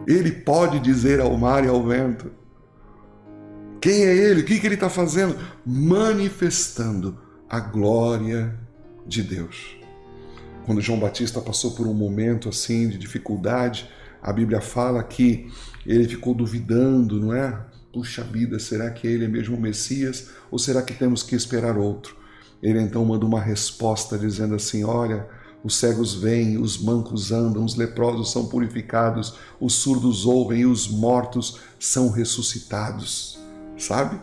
Ele pode dizer ao mar e ao vento. Quem é Ele? O que Ele está fazendo? Manifestando a glória de Deus. Quando João Batista passou por um momento assim de dificuldade, a Bíblia fala que ele ficou duvidando, não é? Puxa vida, será que ele é mesmo o Messias ou será que temos que esperar outro? Ele então manda uma resposta dizendo assim: olha, os cegos veem, os mancos andam, os leprosos são purificados, os surdos ouvem e os mortos são ressuscitados. Sabe?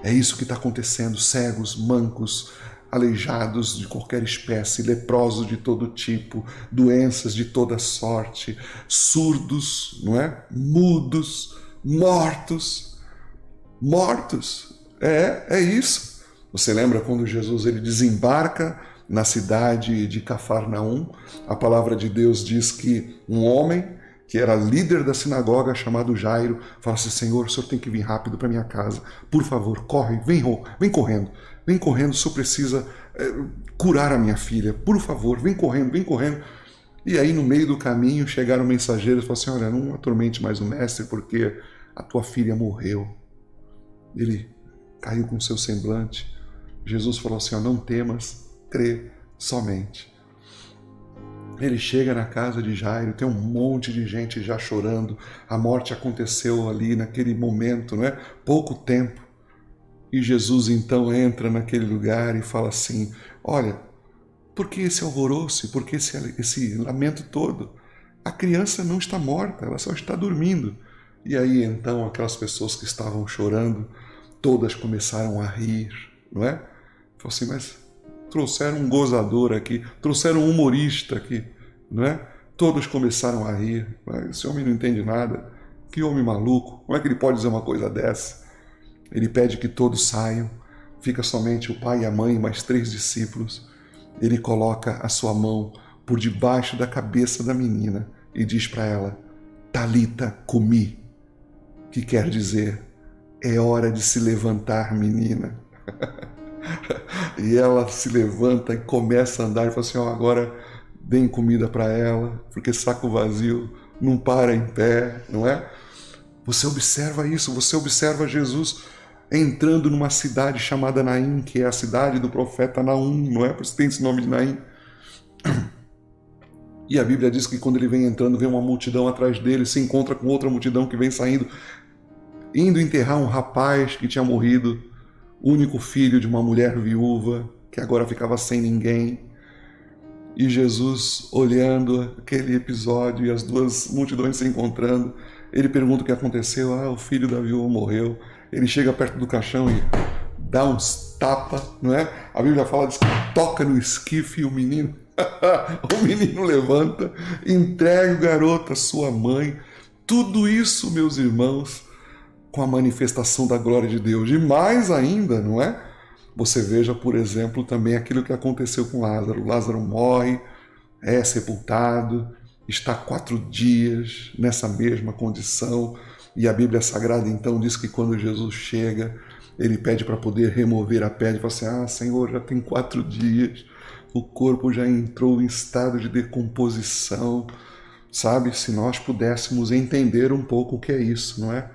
É isso que está acontecendo. Cegos, mancos, aleijados de qualquer espécie, leprosos de todo tipo, doenças de toda sorte, surdos, não é? Mudos, mortos. É isso. Você lembra quando Jesus ele desembarca na cidade de Cafarnaum? A palavra de Deus diz que um homem que era líder da sinagoga, chamado Jairo, fala assim: Senhor, o senhor tem que vir rápido para minha casa. Por favor, corre, vem correndo. Vem correndo, o senhor precisa curar a minha filha. Por favor, vem correndo, vem correndo. E aí, no meio do caminho, chegaram mensageiros e falaram assim: olha, não atormente mais o mestre, porque a tua filha morreu. Ele caiu com seu semblante. Jesus falou assim: não temas, crê somente. Ele chega na casa de Jairo, tem um monte de gente já chorando. A morte aconteceu ali naquele momento, não é? Pouco tempo. E Jesus então entra naquele lugar e fala assim: olha, por que esse alvoroço? Por que esse lamento todo? A criança não está morta, ela só está dormindo. E aí então aquelas pessoas que estavam chorando, todas começaram a rir, não é? Falou assim: mas trouxeram um gozador aqui, trouxeram um humorista aqui, não é? Todos começaram a rir. Esse homem não entende nada. Que homem maluco. Como é que ele pode dizer uma coisa dessa? Ele pede que todos saiam. Fica somente o pai e a mãe, mais 3 discípulos. Ele coloca a sua mão por debaixo da cabeça da menina e diz para ela: Talita cumi, que quer dizer: é hora de se levantar, menina. E ela se levanta e começa a andar e fala assim: agora deem comida para ela, porque saco vazio não para em pé, não é? Você observa isso, você observa Jesus entrando numa cidade chamada Naim, que é a cidade do profeta Naum, não é? Por isso tem esse nome de Naim. E a Bíblia diz que quando ele vem entrando, vem uma multidão atrás dele, se encontra com outra multidão que vem saindo, indo enterrar um rapaz que tinha morrido, único filho de uma mulher viúva, que agora ficava sem ninguém. E Jesus, olhando aquele episódio e as duas multidões se encontrando, ele pergunta o que aconteceu. O filho da viúva morreu. Ele chega perto do caixão e dá uns tapas, não é? A Bíblia fala, diz que toca no esquife e o menino levanta, entrega o garoto à sua mãe. Tudo isso, meus irmãos, com a manifestação da glória de Deus. E mais ainda, não é? Você veja, por exemplo, também aquilo que aconteceu com Lázaro. Lázaro morre, é sepultado, está 4 dias nessa mesma condição. E a Bíblia Sagrada então diz que quando Jesus chega, ele pede para poder remover a pele. Fala assim: Senhor, já tem 4 dias, o corpo já entrou em estado de decomposição. Sabe, se nós pudéssemos entender um pouco o que é isso, não é?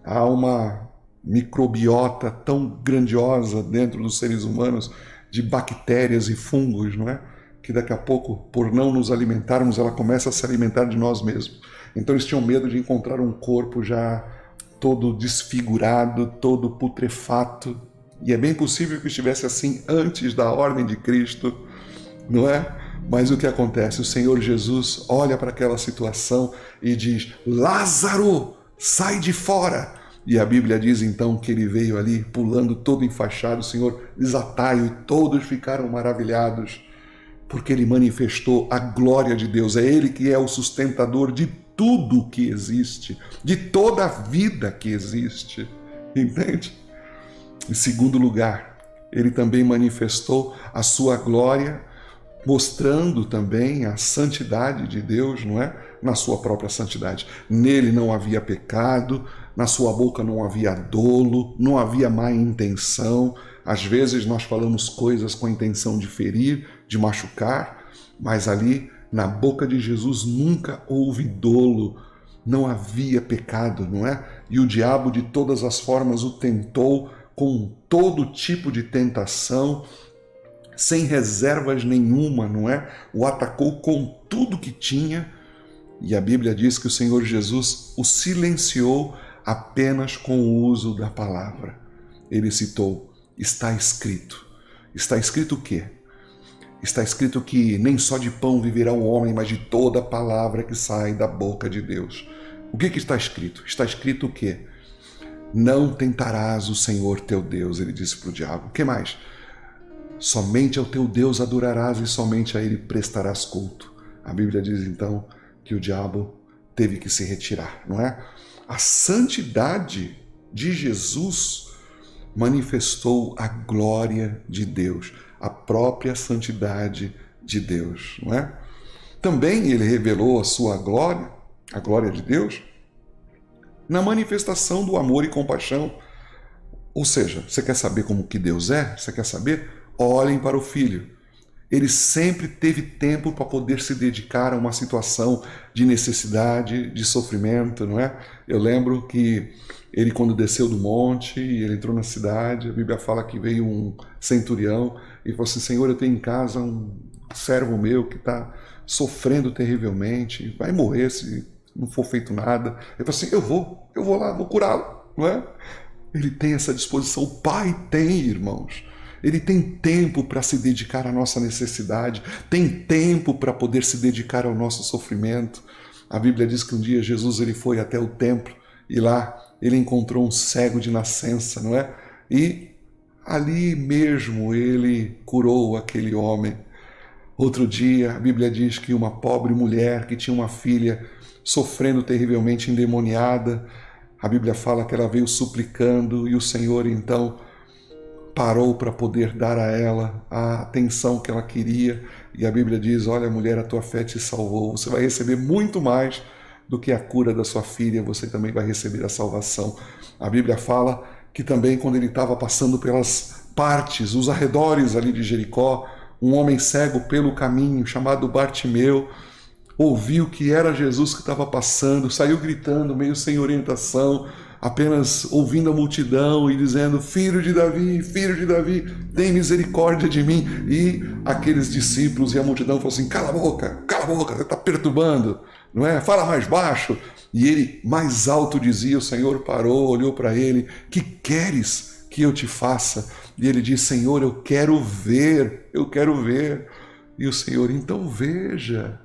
Há uma microbiota tão grandiosa dentro dos seres humanos, de bactérias e fungos, não é? Que daqui a pouco, por não nos alimentarmos, ela começa a se alimentar de nós mesmos. Então eles tinham medo de encontrar um corpo já todo desfigurado, todo putrefato. E é bem possível que estivesse assim antes da ordem de Cristo, não é? Mas o que acontece? O Senhor Jesus olha para aquela situação e diz: Lázaro, sai de fora! E a Bíblia diz então que ele veio ali pulando todo enfaixado. O Senhor desatai-o e todos ficaram maravilhados, porque ele manifestou a glória de Deus. É ele que é o sustentador de tudo que existe, de toda a vida que existe. Entende? Em segundo lugar, ele também manifestou a sua glória, mostrando também a santidade de Deus, não é? Na sua própria santidade. Nele não havia pecado, na sua boca não havia dolo, não havia má intenção. Às vezes nós falamos coisas com a intenção de ferir, de machucar, mas ali na boca de Jesus nunca houve dolo, não havia pecado, não é? E o diabo de todas as formas o tentou com todo tipo de tentação, sem reservas nenhuma, não é? O atacou com tudo que tinha. E a Bíblia diz que o Senhor Jesus o silenciou apenas com o uso da palavra. Ele citou: está escrito. Está escrito o quê? está escrito que nem só de pão viverá o homem, mas de toda palavra que sai da boca de Deus. O que está escrito? Está escrito o quê? Não tentarás o Senhor teu Deus, ele disse para o diabo. O que mais? Somente ao teu Deus adorarás e somente a ele prestarás culto. A Bíblia diz então que o diabo teve que se retirar, não é? A santidade de Jesus manifestou a glória de Deus, a própria santidade de Deus, não é? Também ele revelou a sua glória, a glória de Deus, na manifestação do amor e compaixão. Ou seja, você quer saber como que Deus é? Você quer saber? Olhem para o Filho. Ele sempre teve tempo para poder se dedicar a uma situação de necessidade, de sofrimento, não é? Eu lembro que ele, quando desceu do monte, ele entrou na cidade, a Bíblia fala que veio um centurião e falou assim: Senhor, eu tenho em casa um servo meu que está sofrendo terrivelmente, vai morrer se não for feito nada. Ele falou assim: eu vou lá, vou curá-lo, não é? Ele tem essa disposição, o Pai tem, irmãos. Ele tem tempo para se dedicar à nossa necessidade, tem tempo para poder se dedicar ao nosso sofrimento. A Bíblia diz que um dia Jesus ele foi até o templo e lá ele encontrou um cego de nascença, não é? E ali mesmo ele curou aquele homem. Outro dia a Bíblia diz que uma pobre mulher que tinha uma filha sofrendo terrivelmente endemoniada, a Bíblia fala que ela veio suplicando e o Senhor então parou para poder dar a ela a atenção que ela queria. E a Bíblia diz: olha, mulher, a tua fé te salvou. Você vai receber muito mais do que a cura da sua filha, você também vai receber a salvação. A Bíblia fala que também quando ele estava passando pelas partes, os arredores ali de Jericó, um homem cego pelo caminho, chamado Bartimeu, ouviu que era Jesus que estava passando, saiu gritando, meio sem orientação, apenas ouvindo a multidão e dizendo: filho de Davi, tem misericórdia de mim. E aqueles discípulos e a multidão falaram assim: cala a boca, você está perturbando, não é? Fala mais baixo. E ele mais alto dizia. O Senhor parou, olhou para ele: que queres que eu te faça? E ele disse: Senhor, eu quero ver. E o Senhor: então veja.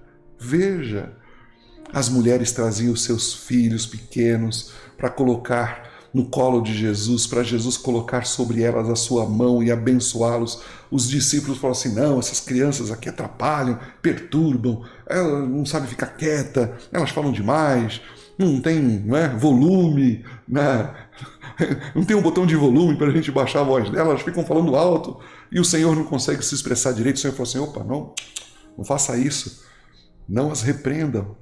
As mulheres traziam os seus filhos pequenos para colocar no colo de Jesus, para Jesus colocar sobre elas a sua mão e abençoá-los. Os discípulos falaram assim: não, essas crianças aqui atrapalham, perturbam, elas não sabem ficar quieta, elas falam demais, não tem volume, né? Não tem um botão de volume para a gente baixar a voz delas, elas ficam falando alto e o Senhor não consegue se expressar direito. O Senhor falou assim: opa, não faça isso. Não as repreendam,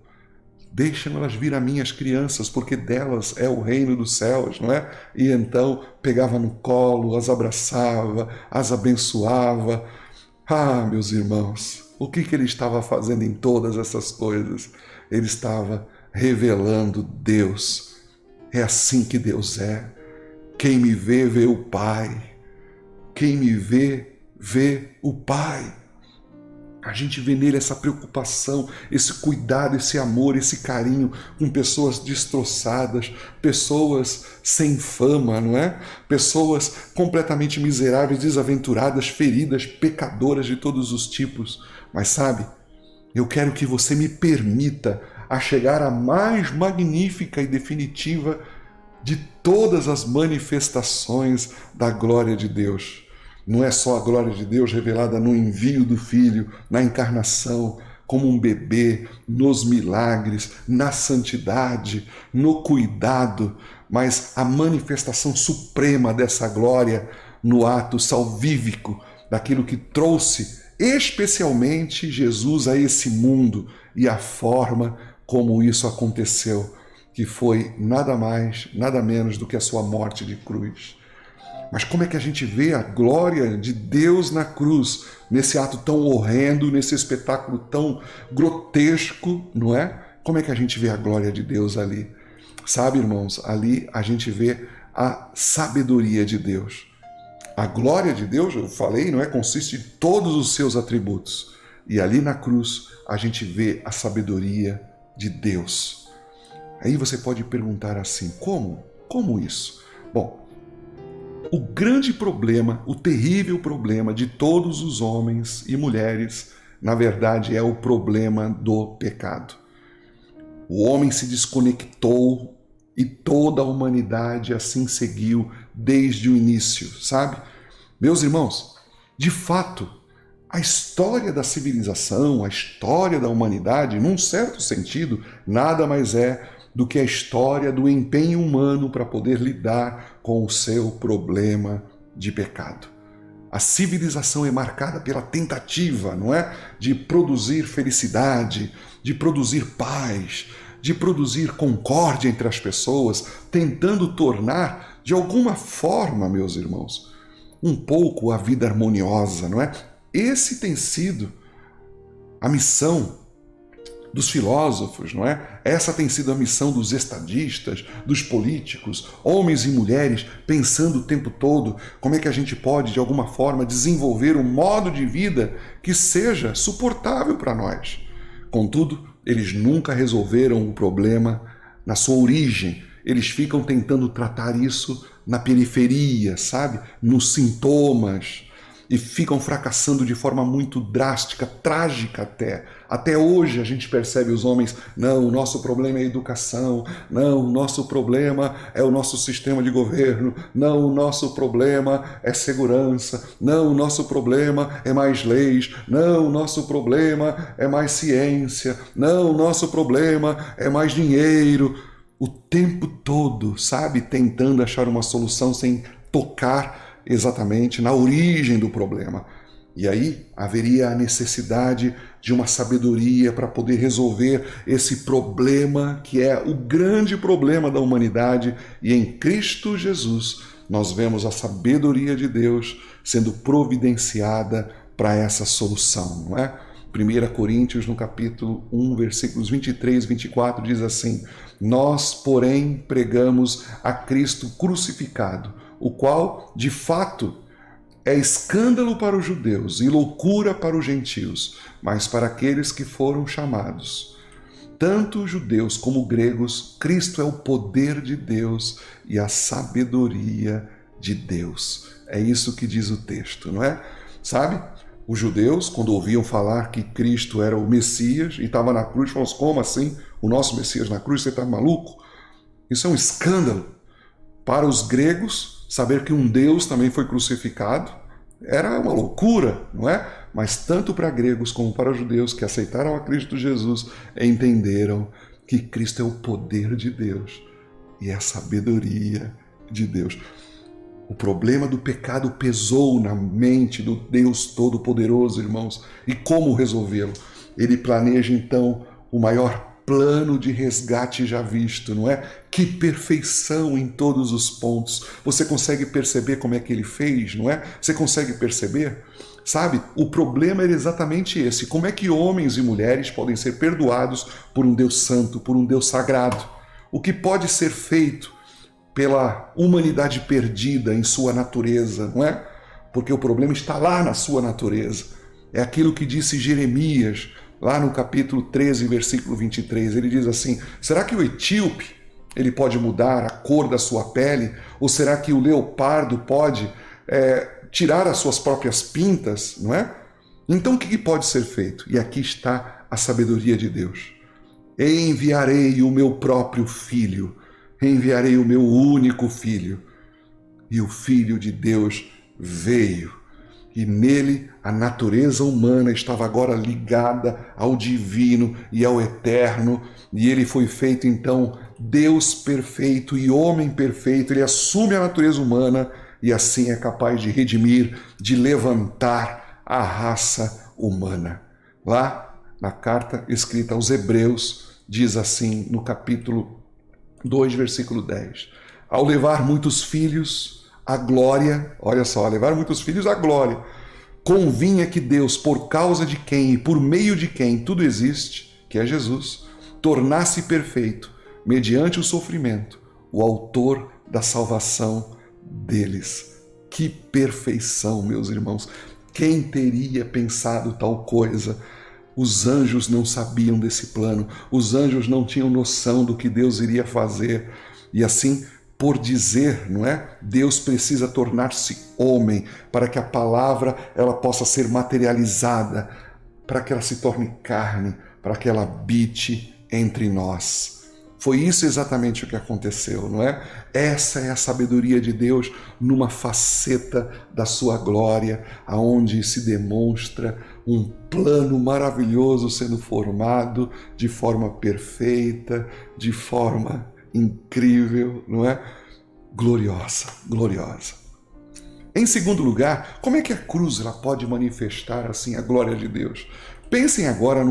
deixem elas vir a mim, as crianças, porque delas é o reino dos céus, não é? E então pegava no colo, as abraçava, as abençoava. Ah, meus irmãos, o que ele estava fazendo em todas essas coisas? Ele estava revelando Deus. É assim que Deus é. Quem me vê, vê o Pai. Quem me vê, vê o Pai. A gente vê nele essa preocupação, esse cuidado, esse amor, esse carinho com pessoas destroçadas, pessoas sem fama, não é? Pessoas completamente miseráveis, desaventuradas, feridas, pecadoras de todos os tipos. Mas sabe, eu quero que você me permita a chegar à mais magnífica e definitiva de todas as manifestações da glória de Deus. Não é só a glória de Deus revelada no envio do Filho, na encarnação, como um bebê, nos milagres, na santidade, no cuidado, mas a manifestação suprema dessa glória no ato salvífico, daquilo que trouxe especialmente Jesus a esse mundo e a forma como isso aconteceu, que foi nada mais, nada menos do que a sua morte de cruz. Mas como é que a gente vê a glória de Deus na cruz, nesse ato tão horrendo, nesse espetáculo tão grotesco, não é? Como é que a gente vê a glória de Deus ali? Sabe, irmãos, ali a gente vê a sabedoria de Deus. A glória de Deus, eu falei, não é? Consiste em todos os seus atributos. E ali na cruz a gente vê a sabedoria de Deus. Aí você pode perguntar assim: como? Como isso? Bom, o grande problema, o terrível problema de todos os homens e mulheres, na verdade, é o problema do pecado. O homem se desconectou e toda a humanidade assim seguiu desde o início, sabe? Meus irmãos, de fato, a história da civilização, a história da humanidade, num certo sentido, nada mais é do que a história do empenho humano para poder lidar com o seu problema de pecado. A civilização é marcada pela tentativa, não é? De produzir felicidade, de produzir paz, de produzir concórdia entre as pessoas, tentando tornar, de alguma forma, meus irmãos, um pouco a vida harmoniosa, não é? Esse tem sido a missão dos filósofos, não é? Essa tem sido a missão dos estadistas, dos políticos, homens e mulheres, pensando o tempo todo como é que a gente pode, de alguma forma, desenvolver um modo de vida que seja suportável para nós. Contudo, eles nunca resolveram o problema na sua origem. Eles ficam tentando tratar isso na periferia, sabe? Nos sintomas. E ficam fracassando de forma muito drástica, trágica até. Até hoje a gente percebe os homens, não, o nosso problema é a educação, não, o nosso problema é o nosso sistema de governo, não, o nosso problema é segurança, não, o nosso problema é mais leis, não, o nosso problema é mais ciência, não, o nosso problema é mais dinheiro. O tempo todo, sabe, tentando achar uma solução sem tocar exatamente na origem do problema. E aí haveria a necessidade de uma sabedoria para poder resolver esse problema que é o grande problema da humanidade. E em Cristo Jesus nós vemos a sabedoria de Deus sendo providenciada para essa solução, não é? 1 Coríntios, no capítulo 1, versículos 23 e 24, diz assim: nós, porém, pregamos a Cristo crucificado, o qual, de fato, é escândalo para os judeus e loucura para os gentios, mas para aqueles que foram chamados, tanto judeus como gregos, Cristo é o poder de Deus e a sabedoria de Deus. É isso que diz o texto, não é? Sabe? Os judeus, quando ouviam falar que Cristo era o Messias e estava na cruz, falavam: como assim? O nosso Messias na cruz? Você está maluco? Isso é um escândalo. Para os gregos, saber que um Deus também foi crucificado era uma loucura, não é? Mas tanto para gregos como para judeus que aceitaram a Cristo Jesus, entenderam que Cristo é o poder de Deus e é a sabedoria de Deus. O problema do pecado pesou na mente do Deus Todo-Poderoso, irmãos. E como resolvê-lo? Ele planeja, então, o maior plano de resgate já visto, não é? Que perfeição em todos os pontos. Você consegue perceber como é que ele fez, não é? Você consegue perceber? Sabe, o problema era exatamente esse. Como é que homens e mulheres podem ser perdoados por um Deus santo, por um Deus sagrado? O que pode ser feito pela humanidade perdida em sua natureza, não é? Porque o problema está lá na sua natureza. É aquilo que disse Jeremias, lá no capítulo 13, versículo 23. Ele diz assim: será que o etíope ele pode mudar a cor da sua pele? Ou será que o leopardo pode tirar as suas próprias pintas, não é? Então o que pode ser feito? E aqui está a sabedoria de Deus. Enviarei o meu próprio filho, enviarei o meu único filho. E o Filho de Deus veio. E nele a natureza humana estava agora ligada ao divino e ao eterno. E ele foi feito então Deus perfeito e homem perfeito. Ele assume a natureza humana e assim é capaz de redimir, de levantar a raça humana. Lá na carta escrita aos Hebreus, diz assim no capítulo 2, versículo 10. Ao levar muitos filhos à glória, olha só, levar muitos filhos à glória, convinha que Deus, por causa de quem e por meio de quem tudo existe, que é Jesus, tornasse perfeito, mediante o sofrimento, o autor da salvação deles. Que perfeição, meus irmãos! Quem teria pensado tal coisa? Os anjos não sabiam desse plano, os anjos não tinham noção do que Deus iria fazer. E assim, por dizer, não é? Deus precisa tornar-se homem para que a palavra ela possa ser materializada, para que ela se torne carne, para que ela habite entre nós. Foi isso exatamente o que aconteceu, não é? Essa é a sabedoria de Deus numa faceta da sua glória, aonde se demonstra um plano maravilhoso sendo formado de forma perfeita, de forma incrível, não é? Gloriosa, gloriosa. Em segundo lugar, como é que a cruz ela pode manifestar assim a glória de Deus? Pensem agora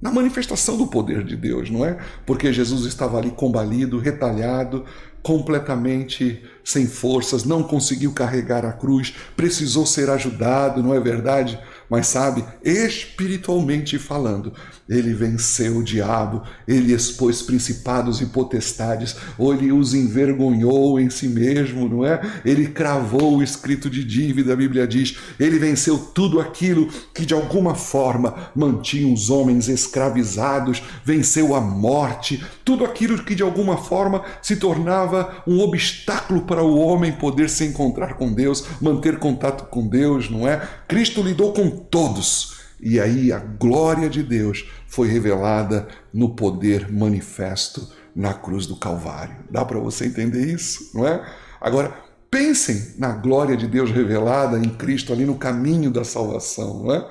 na manifestação do poder de Deus, não é? Porque Jesus estava ali combalido, retalhado, completamente sem forças, não conseguiu carregar a cruz, precisou ser ajudado, não é verdade? Mas sabe, espiritualmente falando, ele venceu o diabo, ele expôs principados e potestades, ou ele os envergonhou em si mesmo, não é? Ele cravou o escrito de dívida, a Bíblia diz, ele venceu tudo aquilo que de alguma forma mantinha os homens escravizados, venceu a morte, tudo aquilo que de alguma forma se tornava um obstáculo para o homem poder se encontrar com Deus, manter contato com Deus, não é? Cristo lidou com todos. E aí a glória de Deus foi revelada no poder manifesto na cruz do Calvário. Dá para você entender isso, não é? Agora, pensem na glória de Deus revelada em Cristo ali no caminho da salvação, não é?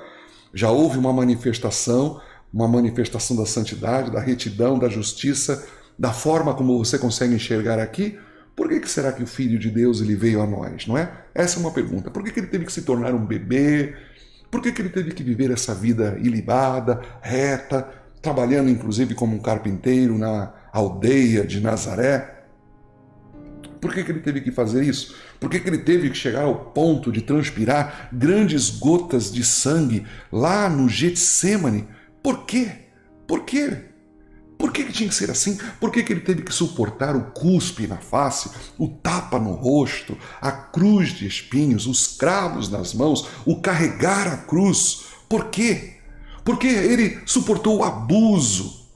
Já houve uma manifestação da santidade, da retidão, da justiça, da forma como você consegue enxergar aqui. Por que será que o Filho de Deus ele veio a nós, não é? Essa é uma pergunta. Por que ele teve que se tornar um bebê? Por que ele teve que viver essa vida ilibada, reta, trabalhando inclusive como um carpinteiro na aldeia de Nazaré? Por que ele teve que fazer isso? Por que ele teve que chegar ao ponto de transpirar grandes gotas de sangue lá no Getsêmani? Por quê? Por quê? Por que tinha que ser assim? Por que ele teve que suportar o cuspe na face, o tapa no rosto, a cruz de espinhos, os cravos nas mãos, o carregar a cruz? Por quê? Porque ele suportou o abuso.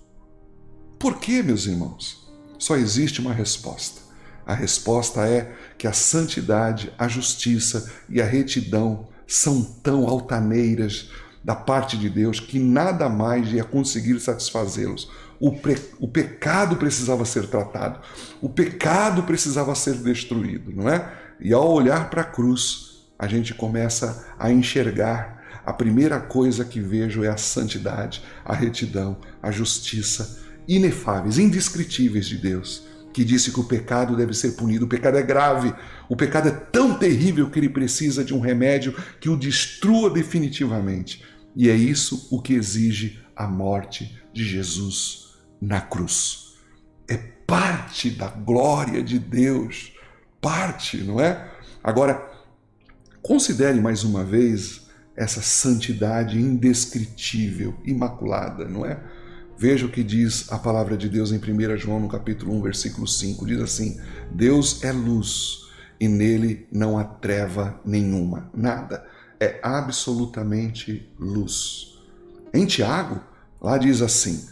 Por quê, meus irmãos? Só existe uma resposta. A resposta é que a santidade, a justiça e a retidão são tão altaneiras da parte de Deus que nada mais ia conseguir satisfazê-los. O pecado precisava ser tratado, o pecado precisava ser destruído, não é? E ao olhar para a cruz, a gente começa a enxergar. A primeira coisa que vejo é a santidade, a retidão, a justiça, inefáveis, indescritíveis de Deus, que disse que o pecado deve ser punido. O pecado é grave, o pecado é tão terrível que ele precisa de um remédio que o destrua definitivamente. E é isso o que exige a morte de Jesus na cruz. É parte da glória de Deus, parte, não é? Agora, considere mais uma vez essa santidade indescritível, imaculada, não é? Veja o que diz a palavra de Deus em 1 João, no capítulo 1, versículo 5. Diz assim: Deus é luz e nele não há treva nenhuma, nada. É absolutamente luz. Em Tiago, lá diz assim: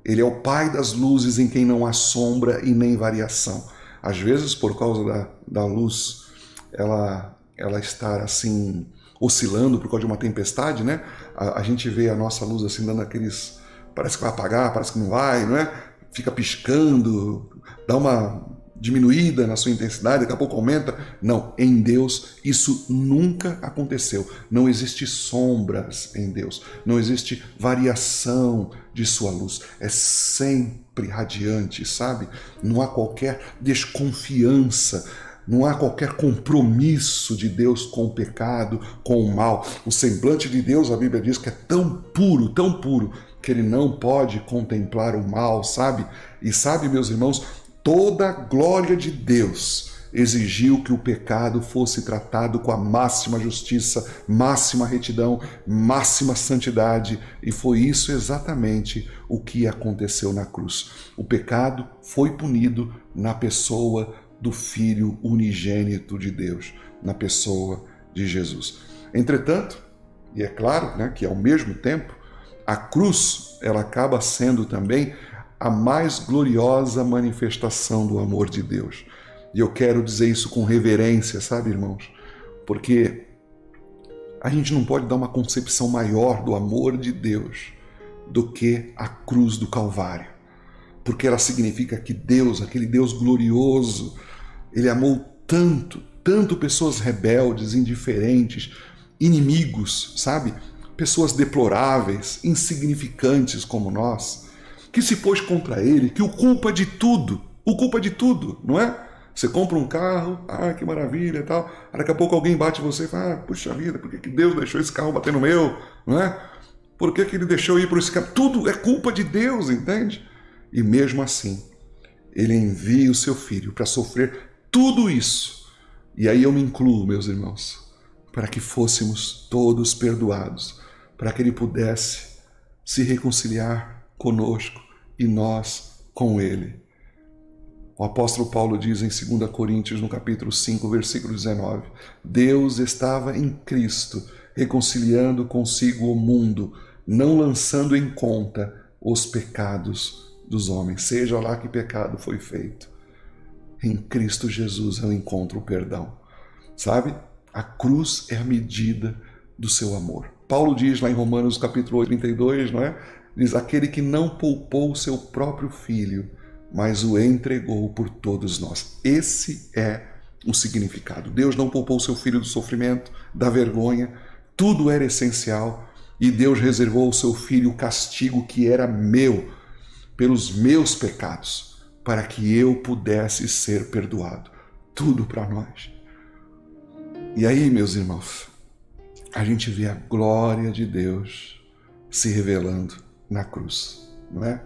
Ele é o Pai das luzes em quem não há sombra e nem variação. Às vezes, por causa da luz, ela estar assim, oscilando por causa de uma tempestade, né? A gente vê a nossa luz assim, dando aqueles... Parece que vai apagar, parece que não vai, não é? Fica piscando, dá uma diminuída na sua intensidade, daqui a pouco aumenta. Não, em Deus isso nunca aconteceu. Não existe sombras em Deus, não existe variação de sua luz. É sempre radiante, sabe? Não há qualquer desconfiança, não há qualquer compromisso de Deus com o pecado, com o mal. O semblante de Deus, a Bíblia diz que é tão puro, que ele não pode contemplar o mal, sabe? E sabe, meus irmãos, toda a glória de Deus exigiu que o pecado fosse tratado com a máxima justiça, máxima retidão, máxima santidade, e foi isso exatamente o que aconteceu na cruz. O pecado foi punido na pessoa do Filho unigênito de Deus, na pessoa de Jesus. Entretanto, e é claro, né, que ao mesmo tempo, a cruz, ela acaba sendo também a mais gloriosa manifestação do amor de Deus. E eu quero dizer isso com reverência, sabe, irmãos? Porque a gente não pode dar uma concepção maior do amor de Deus do que a cruz do Calvário. Porque ela significa que Deus, aquele Deus glorioso, Ele amou tanto pessoas rebeldes, indiferentes, inimigos, sabe? Pessoas deploráveis, insignificantes como nós, que se pôs contra Ele, que o culpa de tudo, não é? Você compra um carro, que maravilha e tal, daqui a pouco alguém bate em você e fala, puxa vida, por que Deus deixou esse carro bater no meu, não é? Por que Ele deixou ir por esse carro? Tudo é culpa de Deus, entende? E mesmo assim, Ele envia o seu Filho para sofrer tudo isso. E aí eu me incluo, meus irmãos, para que fôssemos todos perdoados, para que Ele pudesse se reconciliar conosco e nós com Ele. O apóstolo Paulo diz em 2 Coríntios, no capítulo 5, versículo 19, Deus estava em Cristo, reconciliando consigo o mundo, não lançando em conta os pecados dos homens, seja lá que pecado foi feito. Em Cristo Jesus eu encontro o perdão. Sabe? A cruz é a medida do seu amor. Paulo diz lá em Romanos capítulo 32, não é? Diz, aquele que não poupou o seu próprio filho, mas o entregou por todos nós. Esse é o significado. Deus não poupou o seu filho do sofrimento, da vergonha, tudo era essencial e Deus reservou ao seu filho o castigo que era meu, pelos meus pecados, para que eu pudesse ser perdoado. Tudo para nós. E aí, meus irmãos, a gente vê a glória de Deus se revelando na cruz, não é?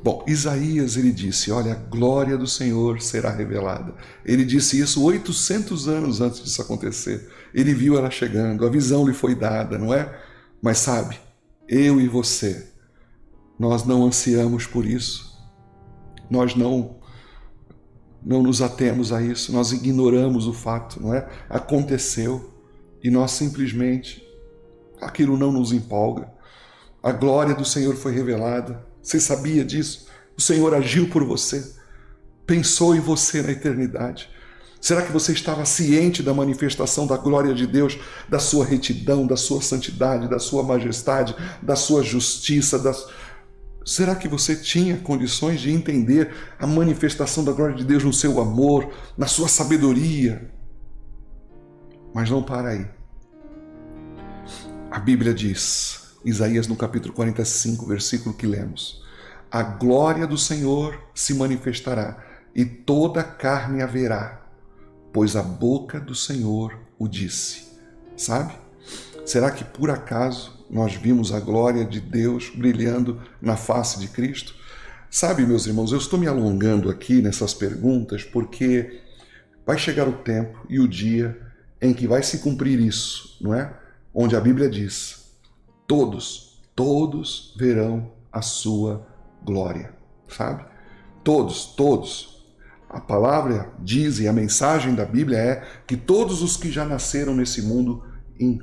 Bom, Isaías, ele disse, olha, a glória do Senhor será revelada. Ele disse isso 800 anos antes disso acontecer. Ele viu ela chegando, a visão lhe foi dada, não é? Mas sabe, eu e você, nós não ansiamos por isso. Nós não nos atemos a isso, nós ignoramos o fato, não é? Aconteceu e nós simplesmente, aquilo não nos empolga. A glória do Senhor foi revelada. Você sabia disso? O Senhor agiu por você, pensou em você na eternidade. Será que você estava ciente da manifestação da glória de Deus, da sua retidão, da sua santidade, da sua majestade, da sua justiça? Será que você tinha condições de entender a manifestação da glória de Deus no seu amor, na sua sabedoria? Mas não para aí. A Bíblia diz, Isaías no capítulo 45, versículo que lemos, a glória do Senhor se manifestará e toda carne a verá, pois a boca do Senhor o disse. Sabe? Será que por acaso nós vimos a glória de Deus brilhando na face de Cristo? Sabe, meus irmãos, eu estou me alongando aqui nessas perguntas porque vai chegar o tempo e o dia em que vai se cumprir isso, não é? Onde a Bíblia diz, todos verão a sua glória, sabe? Todos. A palavra diz e a mensagem da Bíblia é que todos os que já nasceram nesse mundo, em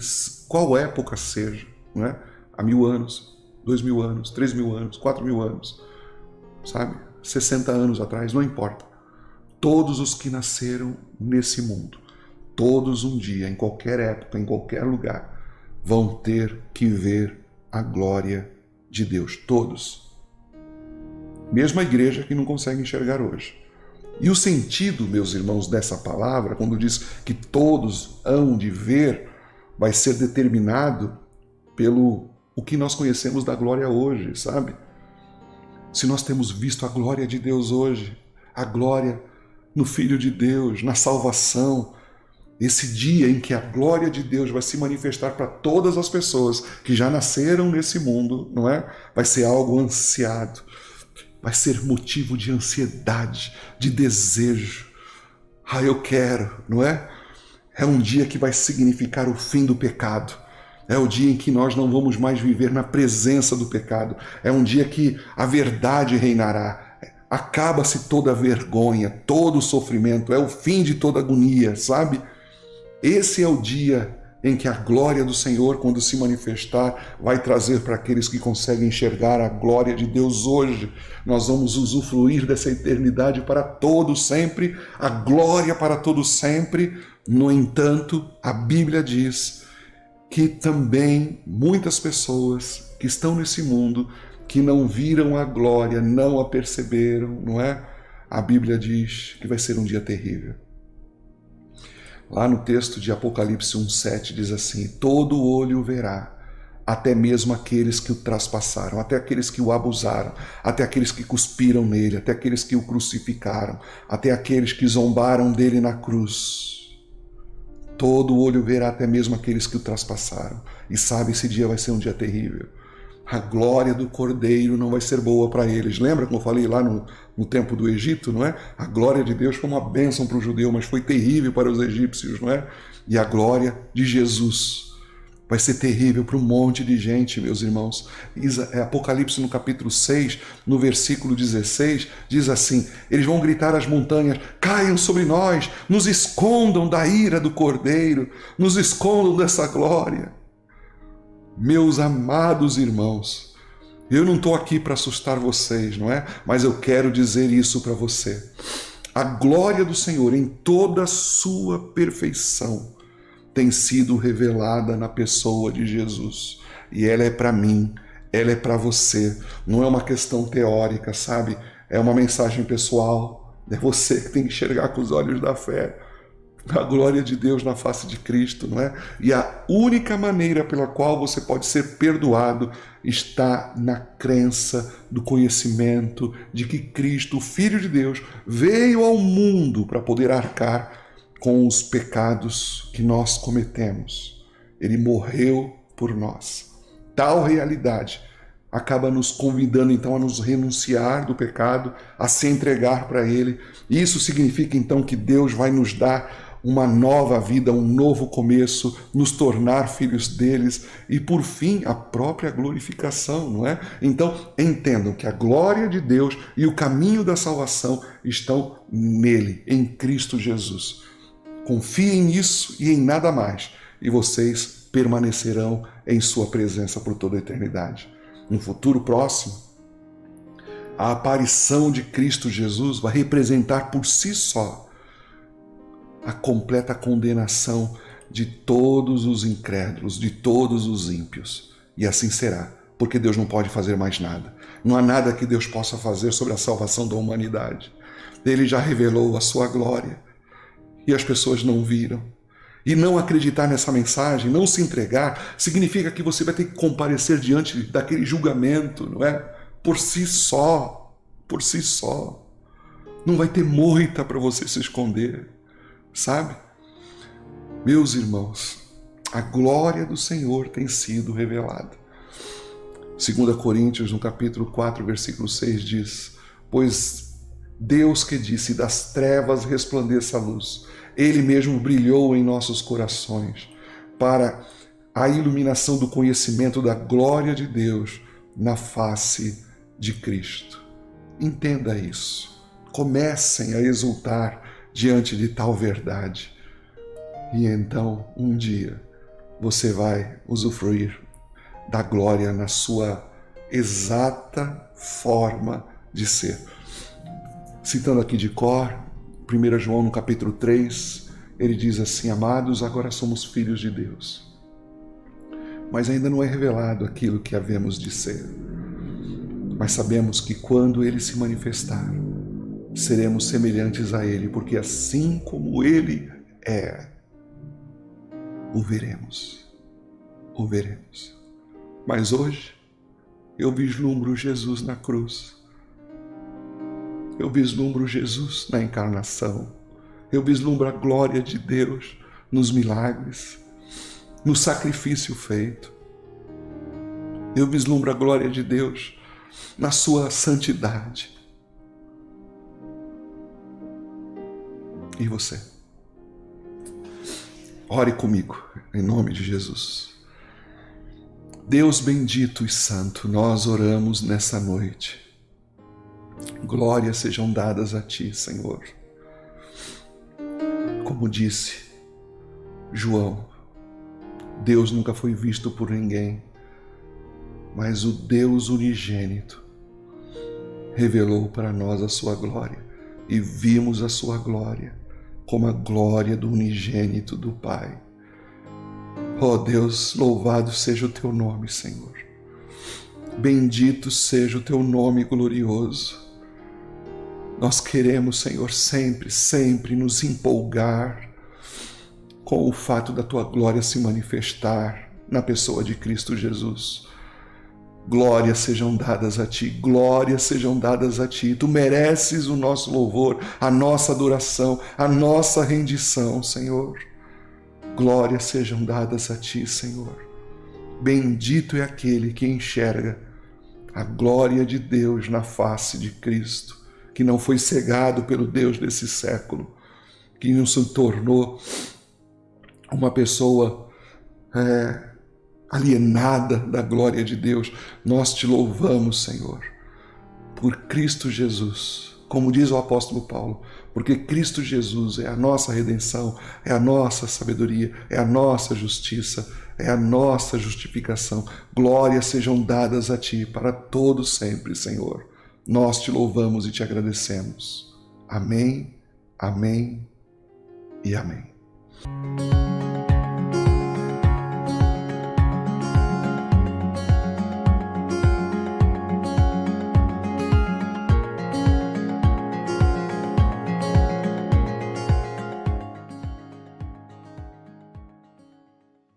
qual época seja, não é? Há 1000 anos, 2000 anos, 3000 anos, 4000 anos, sabe? 60 anos atrás, não importa. Todos os que nasceram nesse mundo, todos um dia, em qualquer época, em qualquer lugar, vão ter que ver a glória de Deus. Todos. Mesmo a igreja que não consegue enxergar hoje. E o sentido, meus irmãos, dessa palavra, quando diz que todos hão de ver, vai ser determinado pelo o que nós conhecemos da glória hoje, sabe? Se nós temos visto a glória de Deus hoje, a glória no Filho de Deus, na salvação, esse dia em que a glória de Deus vai se manifestar para todas as pessoas que já nasceram nesse mundo, não é? Vai ser algo ansiado, vai ser motivo de ansiedade, de desejo. Eu quero, não é? É um dia que vai significar o fim do pecado. É o dia em que nós não vamos mais viver na presença do pecado. É um dia que a verdade reinará. Acaba-se toda a vergonha, todo o sofrimento. É o fim de toda agonia, sabe? Esse é o dia em que a glória do Senhor, quando se manifestar, vai trazer para aqueles que conseguem enxergar a glória de Deus hoje. Nós vamos usufruir dessa eternidade para todos sempre, a glória para todos sempre. No entanto, a Bíblia diz que também muitas pessoas que estão nesse mundo, que não viram a glória, não a perceberam, não é? A Bíblia diz que vai ser um dia terrível. Lá no texto de Apocalipse 1:7 diz assim: todo olho o verá, até mesmo aqueles que o traspassaram, até aqueles que o abusaram, até aqueles que cuspiram nele, até aqueles que o crucificaram, até aqueles que zombaram dele na cruz. Todo olho verá, até mesmo aqueles que o traspassaram. E sabe, esse dia vai ser um dia terrível. A glória do Cordeiro não vai ser boa para eles. Lembra como eu falei lá no tempo do Egito, não é? A glória de Deus foi uma bênção para o judeu, mas foi terrível para os egípcios, não é? E a glória de Jesus vai ser terrível para um monte de gente, meus irmãos. Apocalipse no capítulo 6, no versículo 16, diz assim: eles vão gritar às montanhas: caiam sobre nós, nos escondam da ira do Cordeiro, nos escondam dessa glória. Meus amados irmãos, eu não estou aqui para assustar vocês, não é? Mas eu quero dizer isso para você. A glória do Senhor em toda a sua perfeição tem sido revelada na pessoa de Jesus. E ela é para mim, ela é para você. Não é uma questão teórica, sabe? É uma mensagem pessoal. É você que tem que enxergar com os olhos da fé a glória de Deus na face de Cristo, não é? E a única maneira pela qual você pode ser perdoado está na crença do conhecimento de que Cristo, o Filho de Deus, veio ao mundo para poder arcar com os pecados que nós cometemos. Ele morreu por nós. Tal realidade acaba nos convidando então a nos renunciar do pecado, a se entregar para Ele. Isso significa então que Deus vai nos dar uma nova vida, um novo começo, nos tornar filhos deles e, por fim, a própria glorificação, não é? Então, entendam que a glória de Deus e o caminho da salvação estão nele, em Cristo Jesus. Confiem nisso e em nada mais, e vocês permanecerão em sua presença por toda a eternidade. No futuro próximo, a aparição de Cristo Jesus vai representar por si só a completa condenação de todos os incrédulos, de todos os ímpios. E assim será, porque Deus não pode fazer mais nada. Não há nada que Deus possa fazer sobre a salvação da humanidade. Ele já revelou a sua glória e as pessoas não viram. E não acreditar nessa mensagem, não se entregar, significa que você vai ter que comparecer diante daquele julgamento, não é? Por si só. Não vai ter moita para você se esconder. Sabe? Meus irmãos, a glória do Senhor tem sido revelada. 2 Coríntios, no capítulo 4, versículo 6, diz: pois Deus que disse, das trevas resplandeça a luz, Ele mesmo brilhou em nossos corações, para a iluminação do conhecimento da glória de Deus na face de Cristo. Entenda isso. Comecem a exultar diante de tal verdade. E então, um dia, você vai usufruir da glória na sua exata forma de ser. Citando aqui de cor, 1 João no capítulo 3, ele diz assim: amados, agora somos filhos de Deus, mas ainda não é revelado aquilo que havemos de ser. Mas sabemos que quando Ele se manifestar, seremos semelhantes a Ele, porque assim como Ele é, o veremos. Mas hoje, eu vislumbro Jesus na cruz. Eu vislumbro Jesus na encarnação. Eu vislumbro a glória de Deus nos milagres, no sacrifício feito. Eu vislumbro a glória de Deus na sua santidade. E você? Ore comigo, em nome de Jesus. Deus bendito e santo, nós oramos nessa noite. Glórias sejam dadas a Ti, Senhor. Como disse João, Deus nunca foi visto por ninguém, mas o Deus unigênito revelou para nós a sua glória e vimos a sua glória como a glória do unigênito do Pai. Ó Deus, louvado seja o teu nome, Senhor. Bendito seja o teu nome glorioso. Nós queremos, Senhor, sempre, sempre nos empolgar com o fato da tua glória se manifestar na pessoa de Cristo Jesus. Glórias sejam dadas a ti, glórias sejam dadas a ti. Tu mereces o nosso louvor, a nossa adoração, a nossa rendição, Senhor. Glórias sejam dadas a ti, Senhor. Bendito é aquele que enxerga a glória de Deus na face de Cristo, que não foi cegado pelo Deus desse século, que não se tornou uma pessoa alienada da glória de Deus. Nós te louvamos, Senhor, por Cristo Jesus, como diz o apóstolo Paulo, porque Cristo Jesus é a nossa redenção, é a nossa sabedoria, é a nossa justiça, é a nossa justificação. Glórias sejam dadas a ti para todos sempre, Senhor. Nós te louvamos e te agradecemos. Amém, amém e amém.